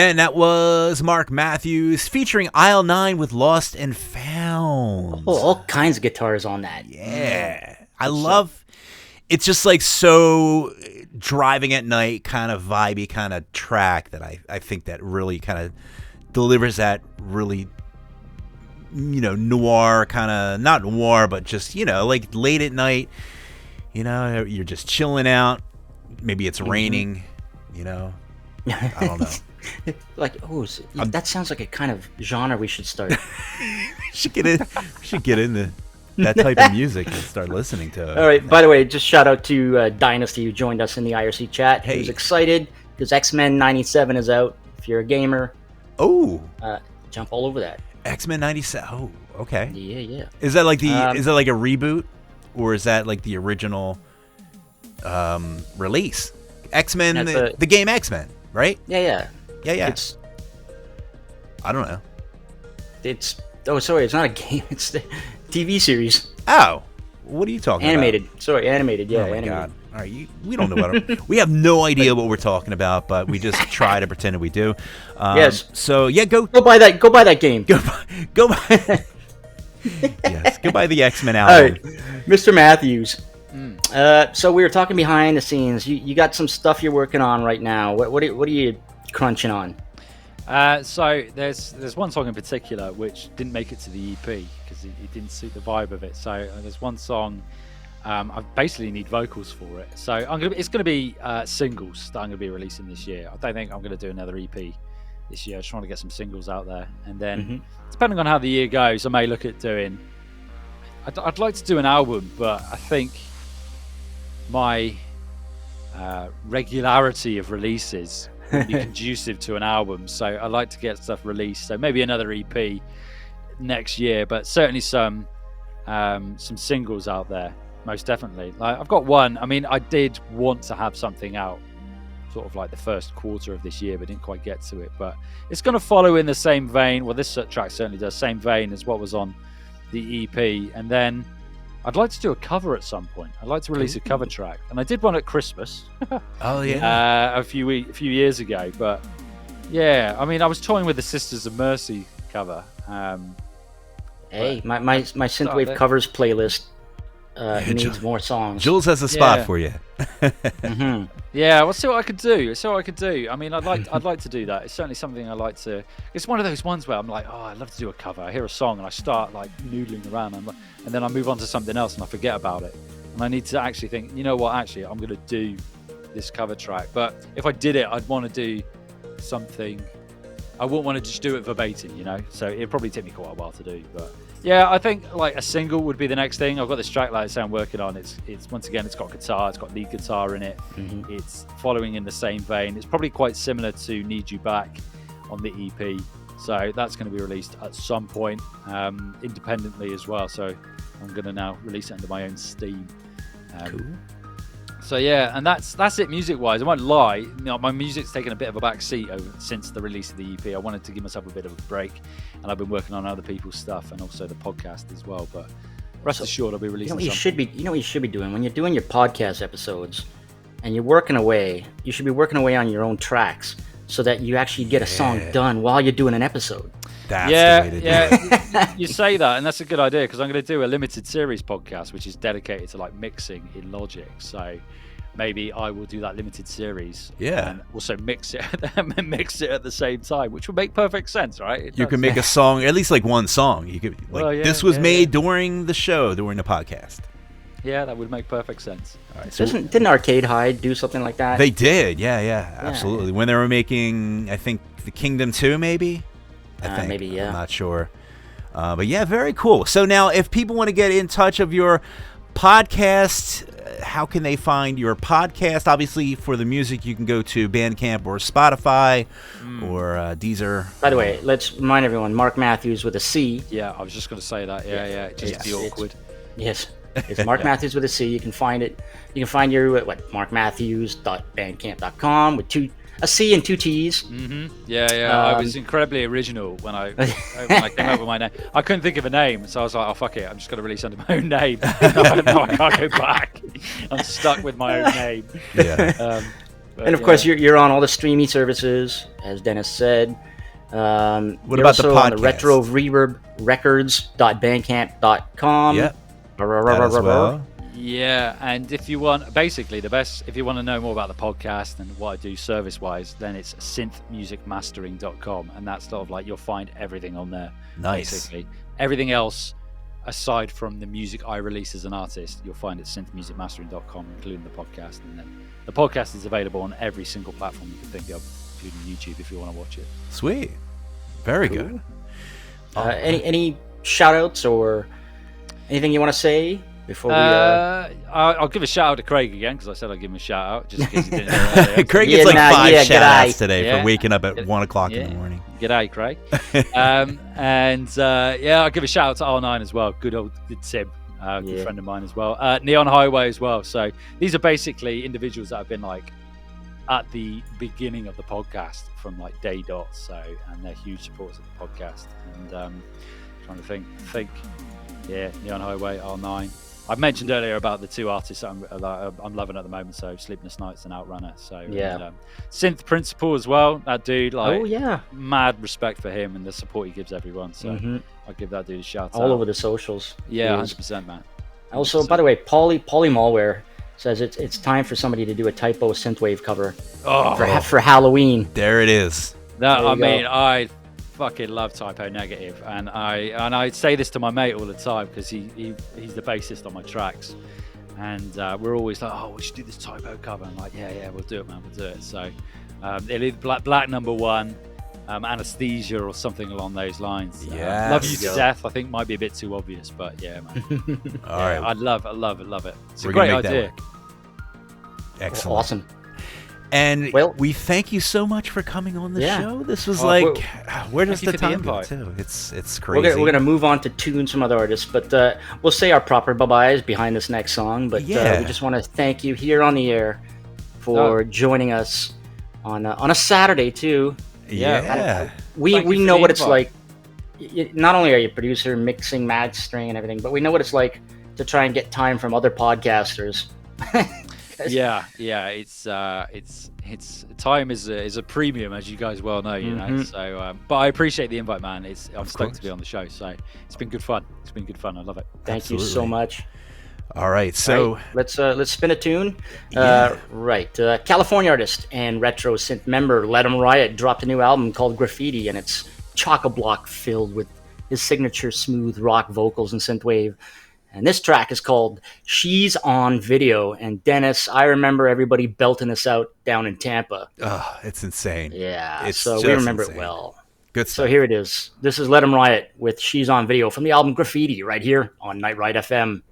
And that was Marc Matthews featuring Aisle 9 with Lost and Found. Oh, all kinds of guitars on that. Yeah. I love, it's just like so driving at night kind of vibey kind of track that I think that really kind of delivers that really, noir kind of, not noir, but just, like late at night, you're just chilling out. Maybe it's raining, I don't know. Like, that sounds like a kind of genre we should start. should get into that type of music and start listening to it. All right. By the way, just shout out to Dynasty who joined us in the IRC chat. Hey. He was excited because X-Men 97 is out. If you're a gamer, jump all over that. X-Men 97. Oh, okay. Yeah. Is that like is that like a reboot, or is that like the original release? X-Men, the game X-Men, right? Yeah. I don't know. It's it's not a game. It's the TV series. Oh, what are you talking animated. about? Sorry, animated. Yeah, oh my animated. God. All right, we don't know we have no idea what we're talking about, but we just try to pretend that we do. Yes. So yeah, go buy that. Go buy that game. Go buy. Yes, go buy the X-Men album. All right, Mr. Matthews. So we were talking behind the scenes. You got some stuff you're working on right now. What are you crunching on? So there's one song in particular which didn't make it to the EP because it didn't suit the vibe of it. So there's one song I basically need vocals for it. So it's gonna be singles that I'm gonna be releasing this year. I don't think I'm gonna do another EP this year. I'm just trying to get some singles out there, and then depending on how the year goes, I may look at doing. I'd like to do an album, but I think my regularity of releases would be conducive to an album, so I like to get stuff released. So maybe another EP next year, but certainly some singles out there, most definitely. Like I've got one. I mean, I did want to have something out sort of like the first quarter of this year, but didn't quite get to it. But it's going to follow in the same vein. Well, this track certainly does, same vein as what was on the EP, and then I'd like to do a cover at some point. I'd like to release a cover track, and I did one at Christmas. Oh yeah, a few years ago. But yeah, I mean, I was toying with the Sisters of Mercy cover. Hey, my synthwave covers playlist needs more songs. Jules has a spot for you. Yeah, we'll see what I could do. I mean, I'd like to do that. It's certainly something I like to. It's one of those ones where I'm like, oh, I'd love to do a cover. I hear a song and I start like noodling around, and then I move on to something else and I forget about it. And I need to actually think, you know what? Actually, I'm going to do this cover track. But if I did it, I'd want to do something. I wouldn't want to just do it verbatim, So it'd probably take me quite a while to do, but. Yeah, I think like a single would be the next thing. I've got this track, like I say, I'm working on. It's once again, it's got guitar, it's got lead guitar in it. It's following in the same vein. It's probably quite similar to Need You Back on the EP. So that's going to be released at some point independently as well. So I'm going to now release it under my own steam. Cool. So yeah, and that's it music-wise. I won't lie, my music's taken a bit of a back seat since the release of the EP. I wanted to give myself a bit of a break, and I've been working on other people's stuff and also the podcast as well. But rest assured, I'll be releasing something. You know what you should be doing when you're doing your podcast episodes, and you're working away. You should be working away on your own tracks so that you actually get a song done while you're doing an episode. That's the way to do it. You say that, and that's a good idea because I'm going to do a limited series podcast, which is dedicated to like mixing in Logic. So maybe I will do that limited series, and also mix it at the same time, which would make perfect sense, right? You can make a song, at least like one song. You could this was made during the show, during the podcast. Yeah, that would make perfect sense. All right, so didn't Arcade Hide do something like that? They did, yeah, absolutely. When they were making, I think, the Kingdom 2, maybe. I think. Maybe, yeah. I'm not sure. But yeah, very cool. So now, if people want to get in touch of your podcast, how can they find your podcast? Obviously, for the music, you can go to Bandcamp or Spotify or Deezer. By the way, let's remind everyone, Marc Matthews with a C. Yeah, I was just going to say that. Yeah, just be awkward. Yes. It's Marc Matthews with a C. You can find it. You can find your markmatthews.bandcamp.com with a C and two T's. I was incredibly original when I came up with my name. I couldn't think of a name, so I was like, oh, fuck it, I'm just going to release under my own name. No, I can't go back. I'm stuck with my own name. Yeah. And of course, you're on all the streaming services, as Dennis said. What you're about the also on podcast? the Retro Reverb Records.bandcamp.com. Yep. That as well. Yeah, and if you want, basically the best, if you want to know more about the podcast and what I do service-wise, then it's synthmusicmastering.com, and that's sort of like you'll find everything on there. Nice. Basically, everything else aside from the music I release as an artist, you'll find at synthmusicmastering.com, including the podcast, and then the podcast is available on every single platform you can think of, including YouTube, if you want to watch it. Sweet. Very good. Any shout-outs or anything you want to say? Before we, I'll give a shout out to Craig again because I said I'd give him a shout out just in case he didn't hear earlier. Craig gets like 5 shout outs today Yeah. for waking up at 1 o'clock in the morning. G'day, Craig. I'll give a shout out to R9 as well. Good Sim, good friend of mine as well. Neon Highway as well. So these are basically individuals that have been like at the beginning of the podcast from like day dot. So, and they're huge supporters of the podcast. And trying to think. Yeah, Neon Highway, R9. I've mentioned earlier about the 2 artists that I'm loving at the moment, so Sleepless Nights and Outrunner. So and, Synth Principle as well. That dude, mad respect for him and the support he gives everyone. So I'll give that dude a shout out. All over the socials. Yeah, 100%, man. 100%. Also, by the way, Poly Malware says it's time for somebody to do a typo synthwave cover for Halloween. There it is. I fucking love Typo Negative, and I say this to my mate all the time because he's the bassist on my tracks, and we're always like, we should do this typo cover. I'm like, yeah, we'll do it, man, we'll do it. So Black Number One, Anesthesia or something along those lines. Yeah, Love You to Death I think might be a bit too obvious, but yeah, man. All right, I love it. It's We're a great gonna make idea. Excellent. Awesome. And we thank you so much for coming on the show. This was where does the time go too? It's crazy. We're gonna move on to tunes from other artists, but we'll say our proper bye-byes behind this next song. But we just want to thank you here on the air for joining us on a Saturday too. Yeah. We know what it's like. Not only are you producer, mixing, mastering, and everything, but we know what it's like to try and get time from other podcasters. Yeah, it's time is a premium, as you guys well know, you know. So, but I appreciate the invite, man. I'm stoked to be on the show. So it's been good fun. I love it. Thank you so much. All right, so let's spin a tune. California artist and retro synth member Let 'Em Riot dropped a new album called Graffiti, and it's chock-a-block filled with his signature smooth rock vocals and synthwave. And this track is called She's on Video. And Dennis, I remember everybody belting this out down in Tampa. Oh, it's insane. Yeah, so we remember insane. it well. Good stuff. So here it is. This is Let 'Em Riot with She's on Video from the album Graffiti right here on Night Ride FM.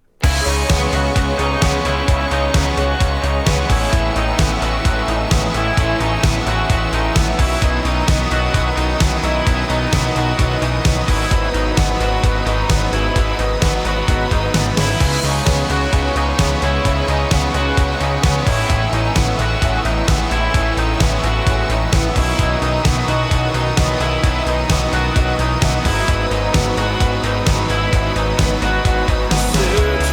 Search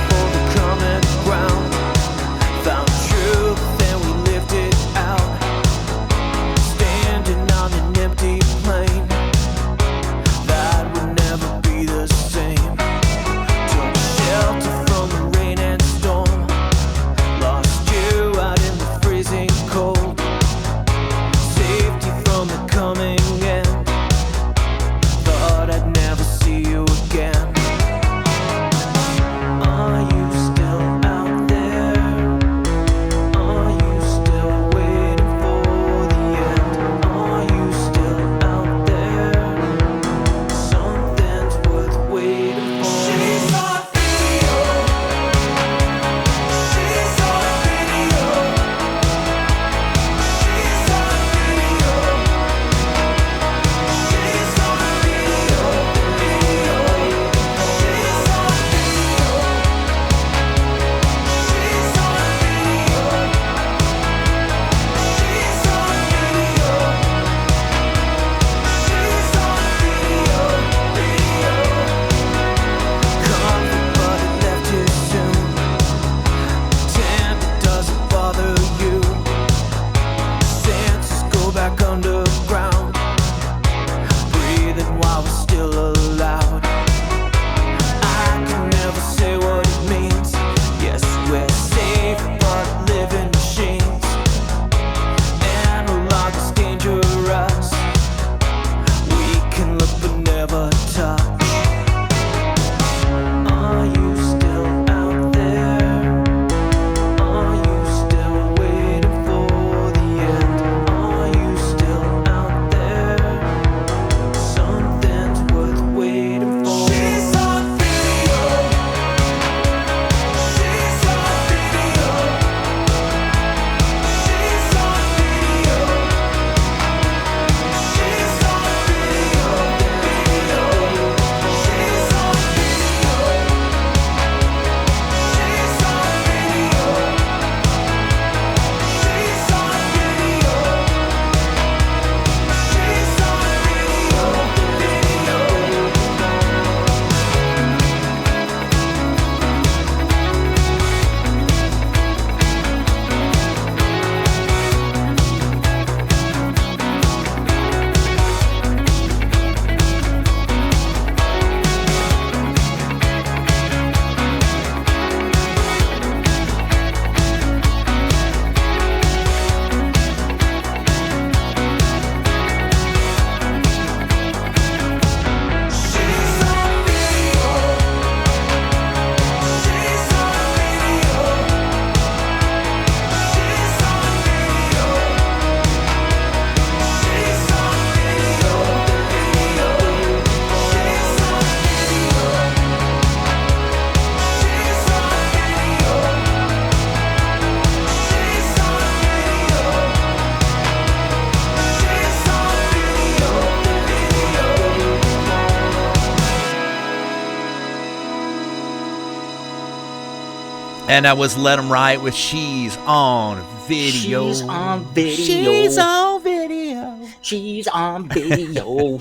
And that was Let 'Em Ride with She's on Video. She's on video. She's on video. She's on video.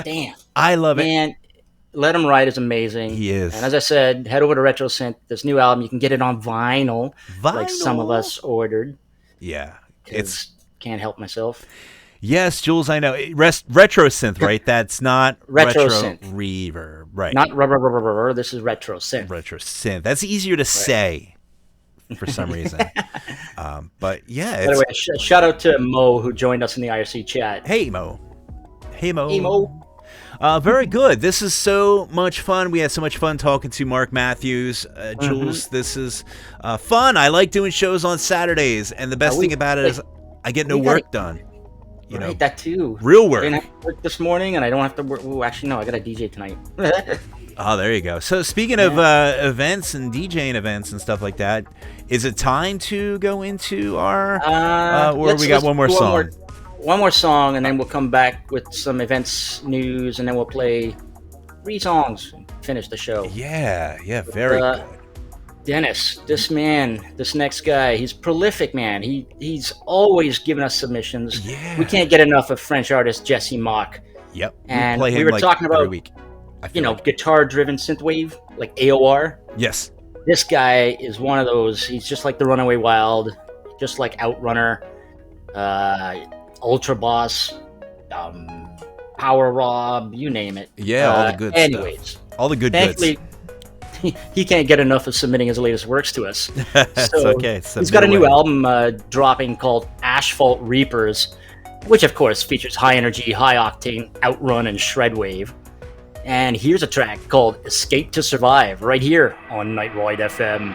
Damn. I love it. Man, Let 'Em Ride is amazing. He is. And as I said, head over to Retro Synth. This new album, you can get it on vinyl. Like some of Vinyl. us ordered. Yeah. 'Cause can't help myself. Yes, Jules, I know. Retro synth, right? That's not Retro retro synth. reverb, right? Not rubber. This is Retro Synth. Retro synth. That's easier to say for some reason. But yeah, By the it's, way, shout out to Mo who joined us in the IRC chat. hey Mo, hey Mo, Hey, Mo. Very good. This is so much fun. We had so much fun talking to Marc Matthews. Jules, this is fun. I like doing shows on Saturdays, and the best thing about it is I get no we gotta- work done. You know, Right, that too. real I work. didn't have to work this morning, and I don't have to work. Ooh, actually, no, I got a DJ tonight. Oh, there you go. So speaking of events and DJing events and stuff like that, is it time to go into our or we got one more do song? One more song, and then we'll come back with some events news, and then we'll play 3 songs and finish the show. Yeah, very good. Dennis, this next guy, he's prolific, man. He's always giving us submissions. Yeah. We can't get enough of French artist Jesse Mock. Yep. And play him we were like talking every about, week. I feel like. guitar-driven synthwave, like AOR. Yes. This guy is one of those. He's just like the Runaway Wild, just like Outrunner, Ultra Boss, Power Rob, you name it. Yeah, all the good anyways, stuff. All the good thankfully, goods. he can't get enough of submitting his latest works to us. It's okay. He's got a new album dropping called Asphalt Reapers, which of course features high energy, high octane, outrun, and shredwave. And here's a track called Escape to Survive right here on Nightride FM.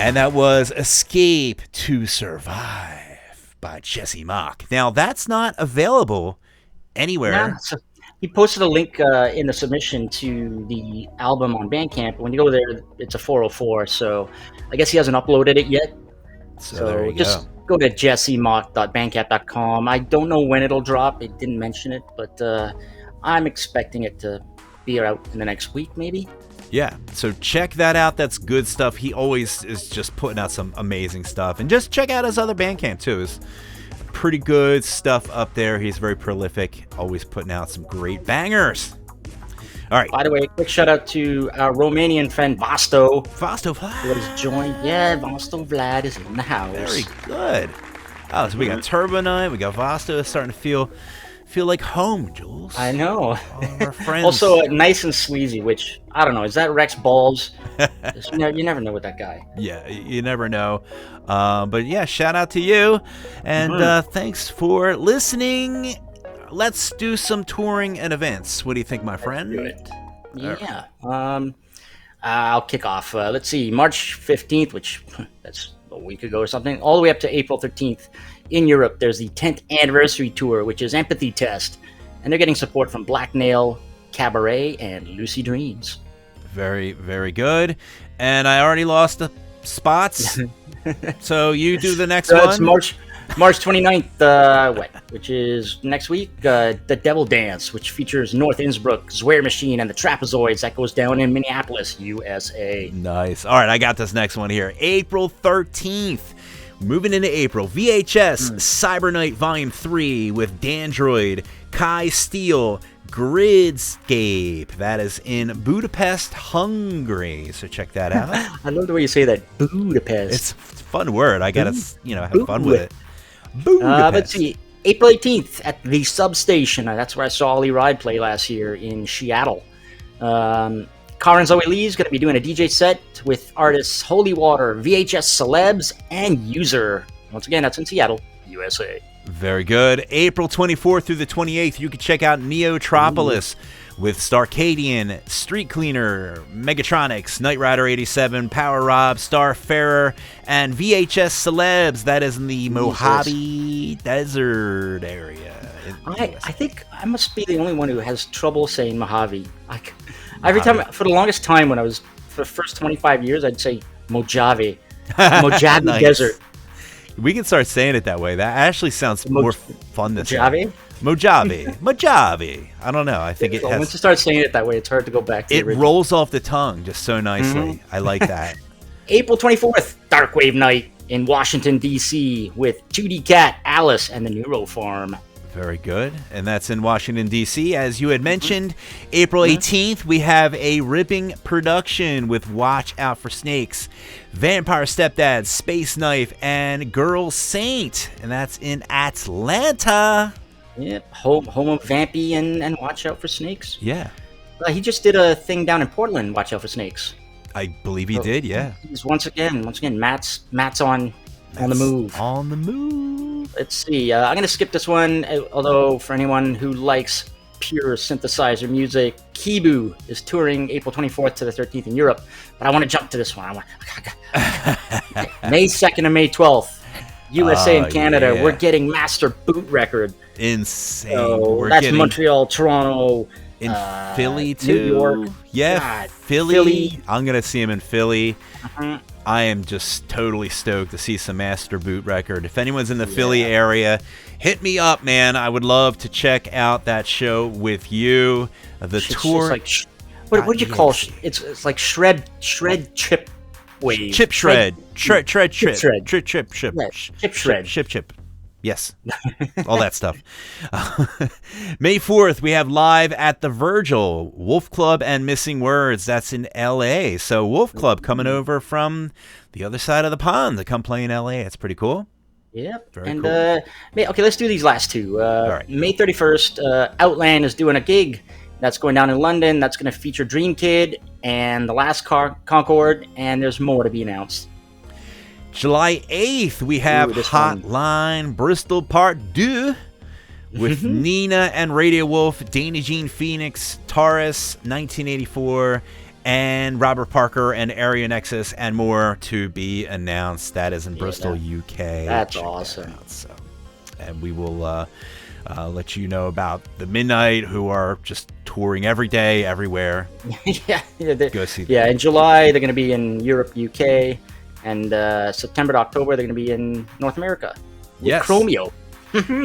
And that was Escape to Survive by Jesse Mock. Now, that's not available anywhere. Yeah, so he posted a link in the submission to the album on Bandcamp. When you go there, it's a 404, so I guess he hasn't uploaded it yet. So there you just go to jessemock.bandcamp.com. I don't know when it'll drop. It didn't mention it, but I'm expecting it to be out in the next week, maybe. Yeah, so check that out. That's good stuff. He always is just putting out some amazing stuff. And just check out his other Bandcamp, too. It's pretty good stuff up there. He's very prolific, always putting out some great bangers. All right. By the way, quick shout out to our Romanian friend Vasto. Vasto Vlad. Who has joined. Yeah, Vasto Vlad is in the house. Very good. Oh, so we got Turbo Night, we got Vasto starting to feel like home, Jules. I know. All of our friends. Also, nice and sleazy, which, I don't know, is that Rex Balls? You never know with that guy. Yeah, you never know. But yeah, shout out to you. And thanks for listening. Let's do some touring and events. What do you think, my friend? Do it. Yeah. I'll kick off. Let's see, March 15th, which that's a week ago or something, all the way up to April 13th. In Europe, there's the 10th anniversary tour, which is Empathy Test, and they're getting support from Black Nail, Cabaret, and Lucy Dreams. Very, very good. And I already lost the spots, so you do the next one. It's March 29th, which is next week, The Devil Dance, which features North Innsbruck, Zweir Machine, and the Trapezoids. That goes down in Minneapolis, USA. Nice. All right, I got this next one here. April 13th. Moving into April, VHS Cyber Night Volume 3 with Dandroid, Kai Steele, Gridscape. That is in Budapest, Hungary. So check that out. I love the way you say that, Budapest. It's a fun word. I gotta, have fun with it. Budapest. Let's see, April 18th at the Substation. That's where I saw Ollie Ride play last year in Seattle. Karin Zoe Lee is going to be doing a DJ set with artists Holy Water, VHS Celebs, and User. Once again, that's in Seattle, USA. Very good. April 24th through the 28th, you can check out Neotropolis with Starcadian, Street Cleaner, Megatronics, Knight Rider 87, Power Rob, Starfarer, and VHS Celebs. That is in the Mojave Desert area. I think I must be the only one who has trouble saying Mojave. Every time, for the longest time, for the first 25 years, I'd say Mojave. Mojave Nice. Desert. We can start saying it that way. That actually sounds more fun than Mojave? Mojave. Mojave. I don't know. I think Once you start saying it that way, it's hard to go back to it rolls off the tongue just so nicely. I like that. April 24th, Darkwave Night in Washington, D.C. with 2D Cat, Alice, and the Neurofarm. Very good. And that's in Washington, D.C. As you had mentioned, April 18th, we have a ripping production with Watch Out for Snakes, Vampire Stepdad, Space Knife, and Girl Saint. And that's in Atlanta. Yep, home of Vampy and Watch Out for Snakes. Yeah. He just did a thing down in Portland, Watch Out for Snakes. I believe he did, yeah. He's once again, Matt's on the move. On the move. Let's see. I'm going to skip this one, although for anyone who likes pure synthesizer music, Kibu is touring April 24th to the 13th in Europe. But I want to jump to this one. May 2nd and May 12th, USA and Canada. Yeah. We're getting Master Boot Record. Insane. So that's Montreal, Toronto, in Philly too. New York. Yeah, God, Philly. I'm gonna see him in Philly. Uh-huh. I am just totally stoked to see some Master Boot Record. If anyone's in the Philly area, hit me up, man. I would love to check out that show with you. The tour. Like, what do you call it? It's like shred chip wave. Chip shred. Chip shred. Yes. All that stuff. May 4th, we have live at the Virgil, Wolf Club and Missing Words. That's in L.A. So Wolf Club coming over from the other side of the pond to come play in L.A. That's pretty cool. Yep. Very and cool. Okay, let's do these last two. All right. May 31st, Outland is doing a gig. That's going down in London. That's going to feature Dream Kid and The Last Concord, and there's more to be announced. July 8th, we have Hotline Bristol Part 2 with Nina and Radio Wolf, Dana Jean Phoenix, Taurus, 1984, and Robert Parker and Area Nexus and more to be announced. That is in Bristol, UK. That's Check awesome. that out. So, and we will let you know about the Midnight, who are just touring every day, everywhere. Go see them. Yeah, in July they're going to be in Europe, UK, and September to October they're going to be in North America with Yes. Chromeo.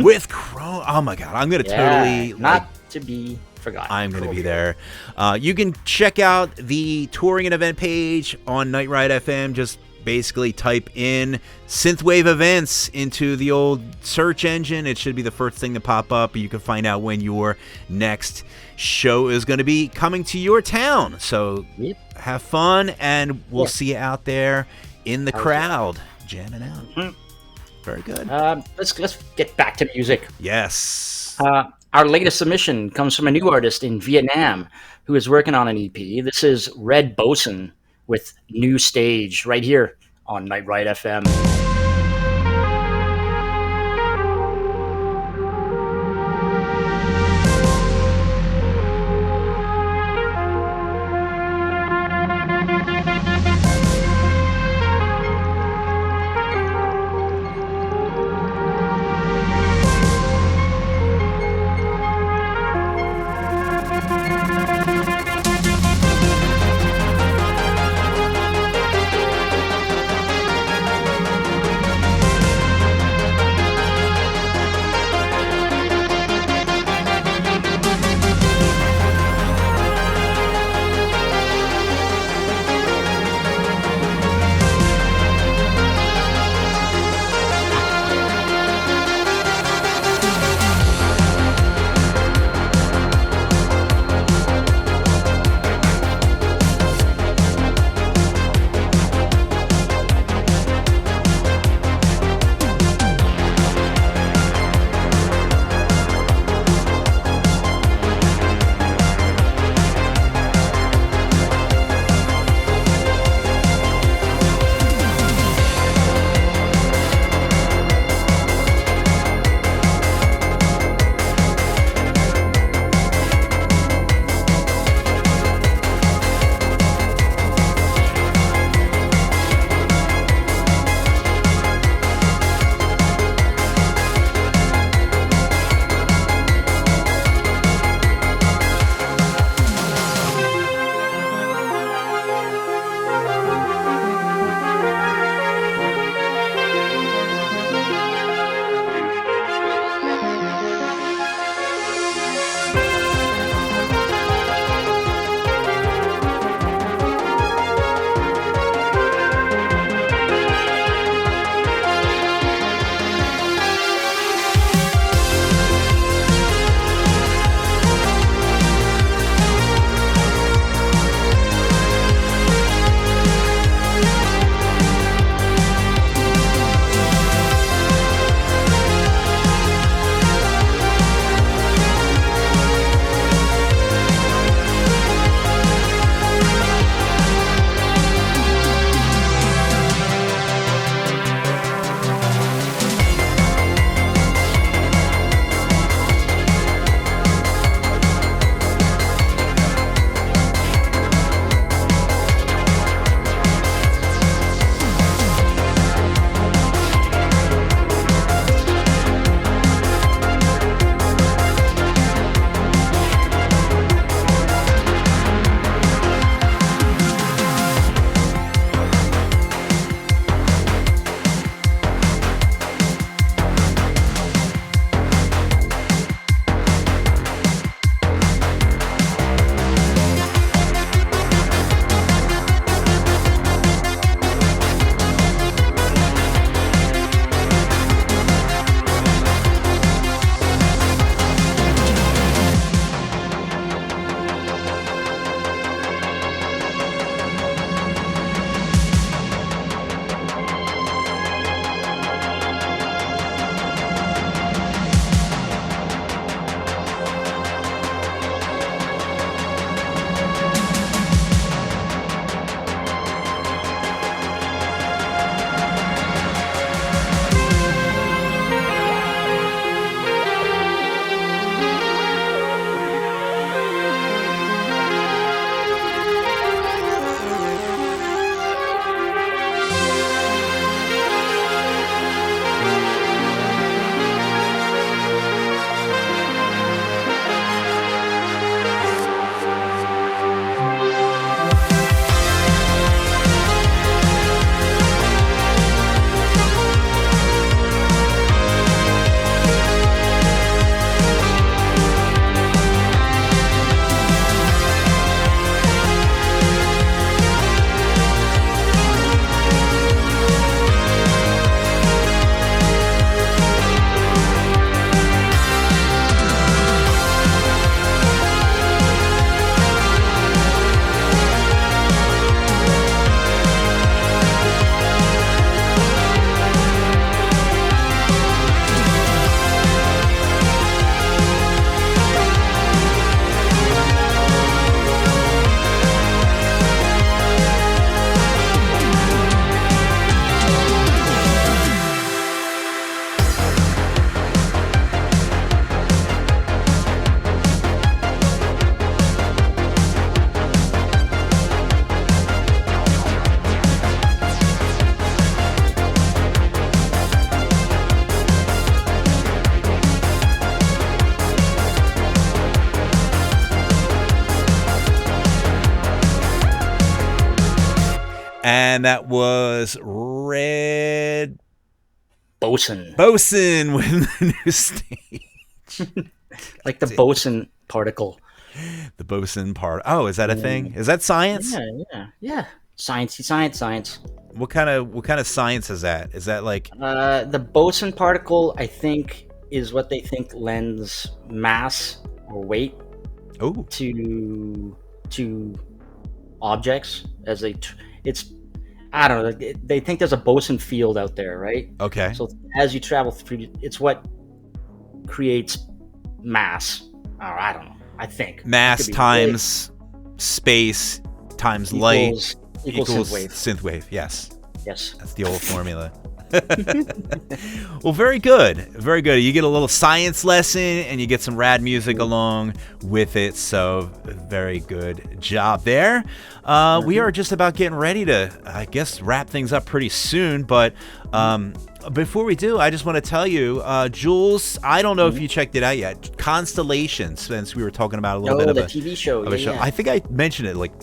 With Chrome. Oh my God, I'm gonna totally not to be forgotten. I'm going to be Chromeo. there. You can check out the touring and event page on Night Ride FM. Just basically type in synthwave events into the old search engine. It should be the first thing to pop up. You can find out when your next show is going to be coming to your town. So Yep. have fun, and we'll Yeah. see you out there in the crowd jamming out. Mhm. Very good. Let's get back to music. Yes. Our latest submission comes from a new artist in Vietnam who is working on an EP. This is Red Boson with New Stage right here on Night Ride FM. And that was Red Boson. Boson with the new stage. Like the boson particle. The boson part. Oh, is that a thing? Is that science? Yeah. Science. What kind of science is that? Is that like the boson particle? I think is what they think lends mass or weight to objects as it's. I don't know. They think there's a boson field out there, right? Okay. So as you travel through, it's what creates mass. Or I don't know. I think mass times space times light equals synthwave. Yes. Yes. That's the old formula. Well, very good. Very good. You get a little science lesson and you get some rad music along with it. So very good job there. We are just about getting ready to, I guess, wrap things up pretty soon. But before we do, I just want to tell you, Jules, I don't know if you checked it out yet. Constellations, since we were talking about a little bit of the TV show. Of a show. I think I mentioned it like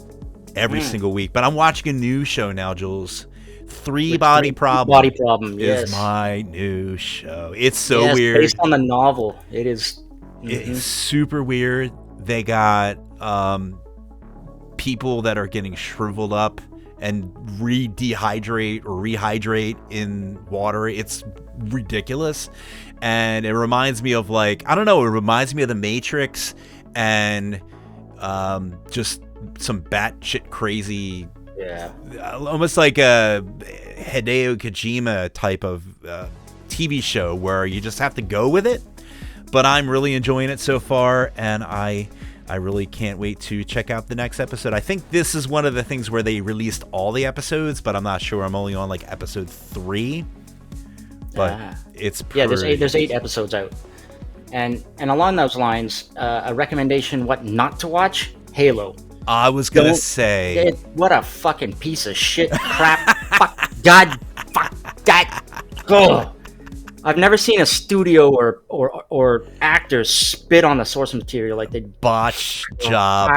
every single week, but I'm watching a new show now, Jules. Three Body Problem is my new show. It's so weird. Based on the novel. It is. It's super weird. They got people that are getting shriveled up and rehydrate in water. It's ridiculous. And it reminds me of it reminds me of The Matrix and just some batshit crazy. Yeah, almost like a Hideo Kojima type of TV show where you just have to go with it. But I'm really enjoying it so far, and I really can't wait to check out the next episode. I think this is one of the things where they released all the episodes, but I'm not sure. I'm only on like episode 3, but it's pretty... There's 8 episodes out, and along those lines, a recommendation: what not to watch? Halo. I was gonna say, what a fucking piece of shit, crap, fuck, God, ugh. I've never seen a studio or actors spit on the source material like they botch job.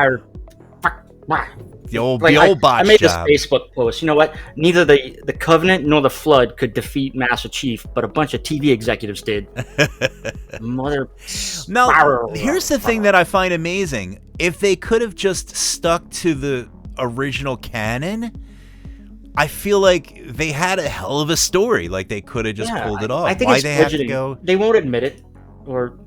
The old botch I made job. this Facebook post. You know what? Neither the Covenant nor the Flood could defeat Master Chief, but a bunch of TV executives did. Mother. Now, here's the thing that I find amazing. If they could have just stuck to the original canon, I feel like they had a hell of a story. Like they could have just pulled it off. I think Why it's they budgeting. have to go? They won't admit it, or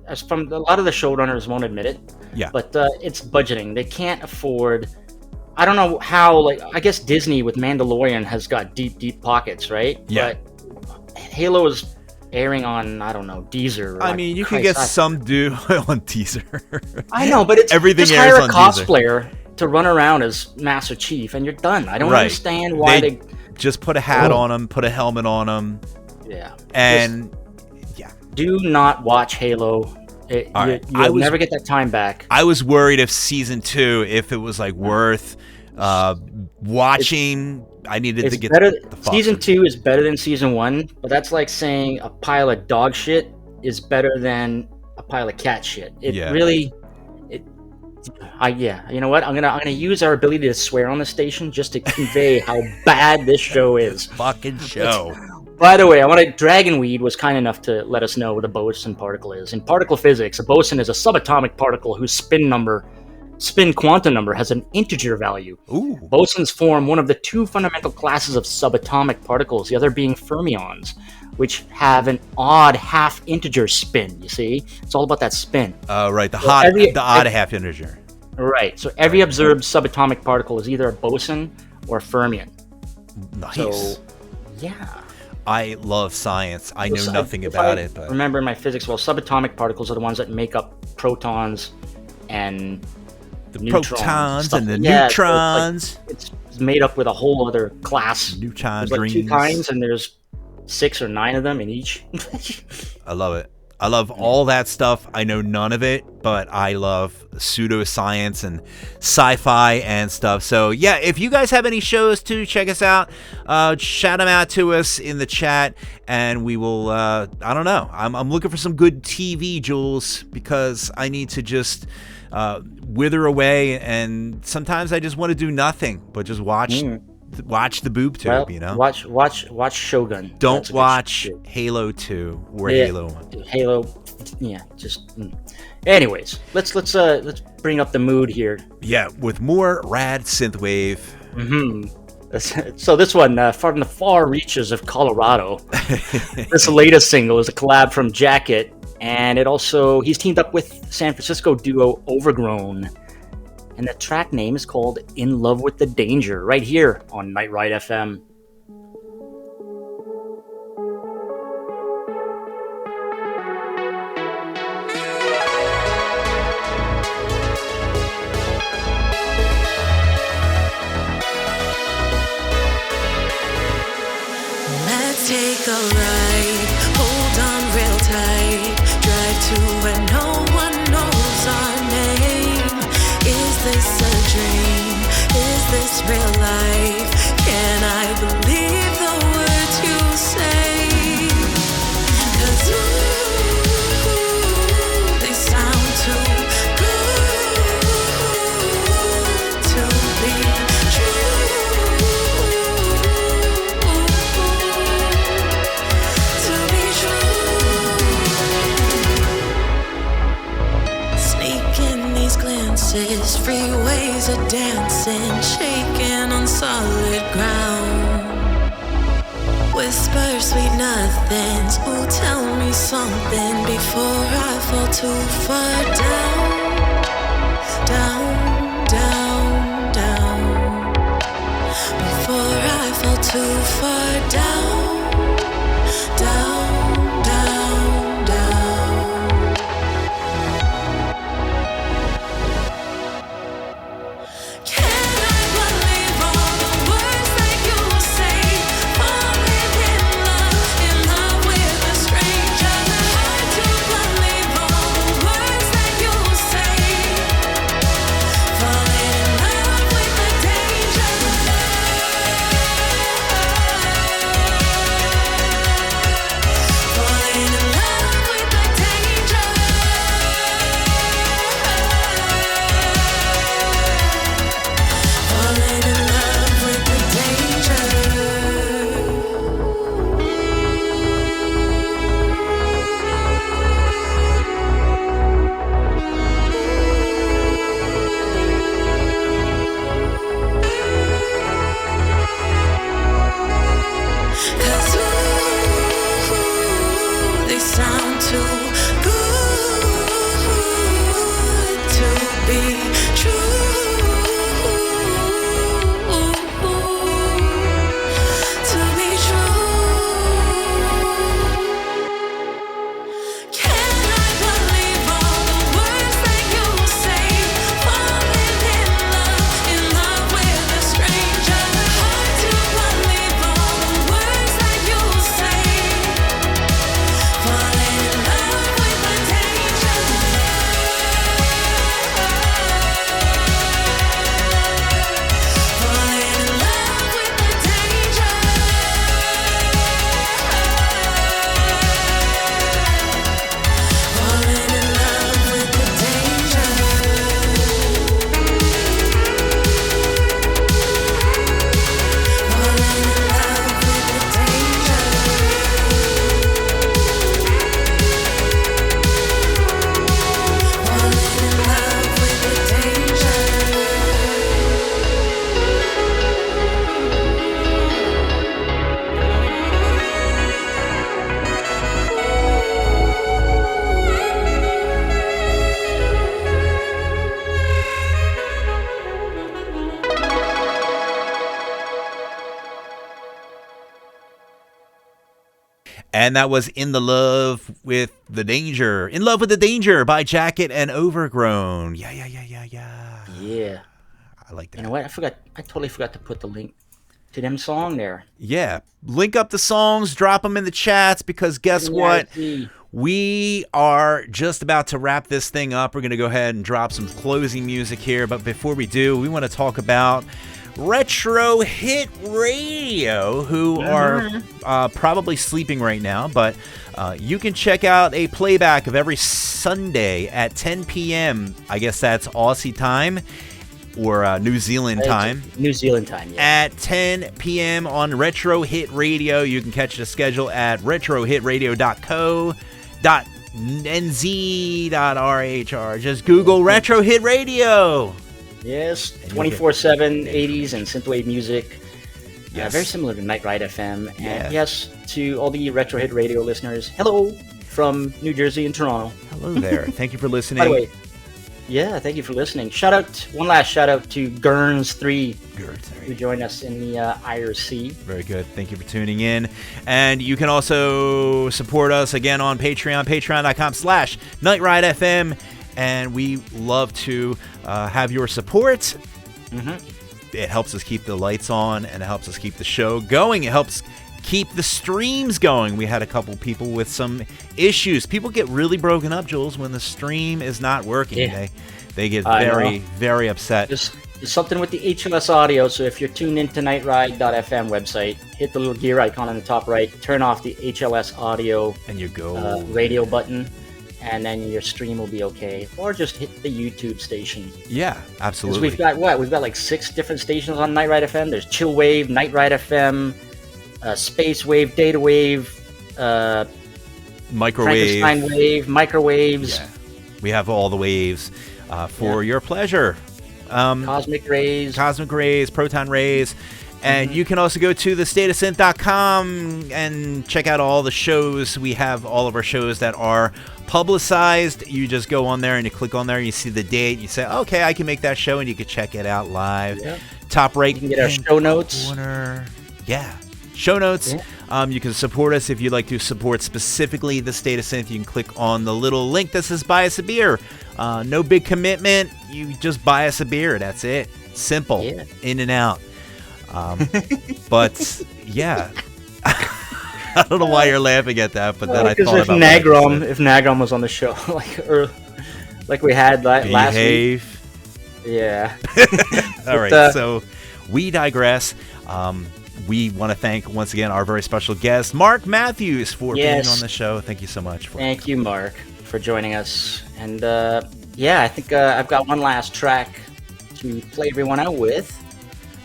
as from a lot of the showrunners won't admit it. Yeah. But it's budgeting. They can't afford. I don't know how. Like I guess Disney with Mandalorian has got deep pockets, right? Yeah. But Halo is airing on, I don't know, Deezer. I mean, you can get some dude on Deezer. I know, but it's everything just airs hire on a cosplayer to run around as Master Chief, and you're done. I don't understand why they just put a hat on him, put a helmet on him. Yeah. And do not watch Halo. You'll never get that time back. I was worried if season 2, if it was like worth watching. I needed to get season 2 is better than season 1, but that's like saying a pile of dog shit is better than a pile of cat shit. You know what? I'm gonna use our ability to swear on the station just to convey how bad this show is. Fucking show. By the way, Dragonweed was kind enough to let us know what a boson particle is. In particle physics, a boson is a subatomic particle whose spin quantum number has an integer value. Ooh. Bosons form one of the 2 fundamental classes of subatomic particles, the other being fermions, which have an odd half-integer spin, you see? It's all about that spin. Right, the odd half-integer. Right, so every observed subatomic particle is either a boson or a fermion. Nice. So, yeah. I love science. I know nothing about it. But remember in my physics, subatomic particles are the ones that make up protons and the neutrons, protons and the neutrons. It's made up with a whole other class. Neutron there's rings. 2 kinds, and there's 6 or 9 of them in each. I love it. I love all that stuff. I know none of it, but I love pseudoscience and sci-fi and stuff. So yeah, if you guys have any shows to check us out, shout them out to us in the chat, and we will. I don't know. I'm looking for some good TV, Jules, because I need to just wither away, and sometimes I just want to do nothing but just watch watch the boob tube. Well, You know, watch Shogun. don't That's a good watch shit. Halo 2 or Yeah, Halo 1. Halo, yeah, just. Anyways, let's bring up the mood here. Yeah, with more rad synthwave. So this one from the far reaches of Colorado. This latest single is a collab from Jacket, and he's teamed up with San Francisco duo Overgrown, and the track name is called "In Love with the Danger." Right here on Night Ride FM. Take a ride, hold on real tight, drive to where no one knows our name. Is this a dream? Is this real life? Can I believe the words you say? 'Cause ooh, they sound too good to be true. Freeways are dancing, shaking on solid ground. Whisper sweet nothings, ooh, tell me something before I fall too far down, down, down, down. Before I fall too far down, down, down, down. And that was In Love with the Danger. In Love with the Danger by Jacket and Overgrown. Yeah. Yeah. I like that. You know what? I totally forgot to put the link to them song there. Yeah. Link up the songs, drop them in the chats, because guess what? We are just about to wrap this thing up. We're going to go ahead and drop some closing music here. But before we do, we want to talk about Retro Hit Radio, who are probably sleeping right now, but you can check out a playback of every Sunday at 10 p.m. I guess that's Aussie time. or New Zealand time. New Zealand time, yeah. At 10 p.m. on Retro Hit Radio. You can catch the schedule at retrohitradio.co.nz.rhr. Just Google Retro Hit Radio. Yes, 24/7 80s and synthwave music. Yes. Very similar to Night Ride FM. And Yeah. yes, to all the Retro Hit Radio listeners, hello from New Jersey and Toronto. Hello there. Thank you for listening. By the way, yeah, thank you for listening. One last shout out to Gurns3, who joined us in the IRC. Very good. Thank you for tuning in. And you can also support us again on Patreon, patreon.com/NightRideFM. And we love to have your support. It helps us keep the lights on, and it helps us keep the show going. It helps keep the streams going. We had a couple people with some issues. People get really broken up, Jules, when the stream is not working. Yeah. They get very, very upset. There's something with the HLS audio, so if you're tuned into nightride.fm website, hit the little gear icon on the top right, turn off the HLS audio and you go radio button, and then your stream will be okay. Or just hit the YouTube station. Yeah, absolutely. We've got We've got like 6 different stations on Night Ride FM. There's Chill Wave, Night Ride FM, Space Wave, Data Wave, Microwave, Frankenstein Wave, Microwaves. Yeah. We have all the waves for your pleasure. Cosmic Rays, Proton Rays. And you can also go to thestateofsynth.com and check out all the shows. We have all of our shows that are publicized. You just go on there and you click on there and you see the date. You say, okay, I can make that show, and you can check it out live. Yeah. Top right. You can get our show notes. Corner. Yeah. Show notes. Yeah. You can support us if you'd like to support specifically the State of Synth. You can click on the little link that says buy us a beer. No big commitment. You just buy us a beer. That's it. Simple. Yeah. In and out. But yeah, I don't know why you're laughing at that, but then I thought about if Nagrom was on the show, like we had last week. Yeah. All right. So we digress. We want to thank once again our very special guest, Marc Matthews, for being on the show. Thank you so much. Thank you, Mark, for joining us. And I think I've got one last track to play everyone out with.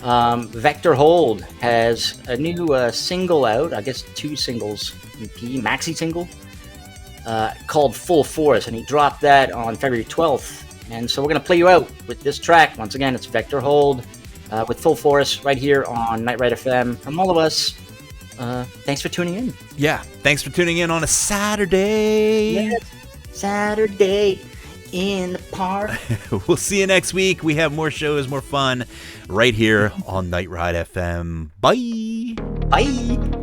Vector Hold has a new single out, I guess 2 singles EP, maxi single, called Full Force, and he dropped that on February 12th. And so we're going to play you out with this track. Once again, it's Vector Hold with Full Force right here on Night Ride FM. From all of us, thanks for tuning in. Yeah, thanks for tuning in on a Saturday. Yes, Saturday in the park. We'll see you next week. We have more shows, more fun right here on Night Ride FM. Bye. Bye.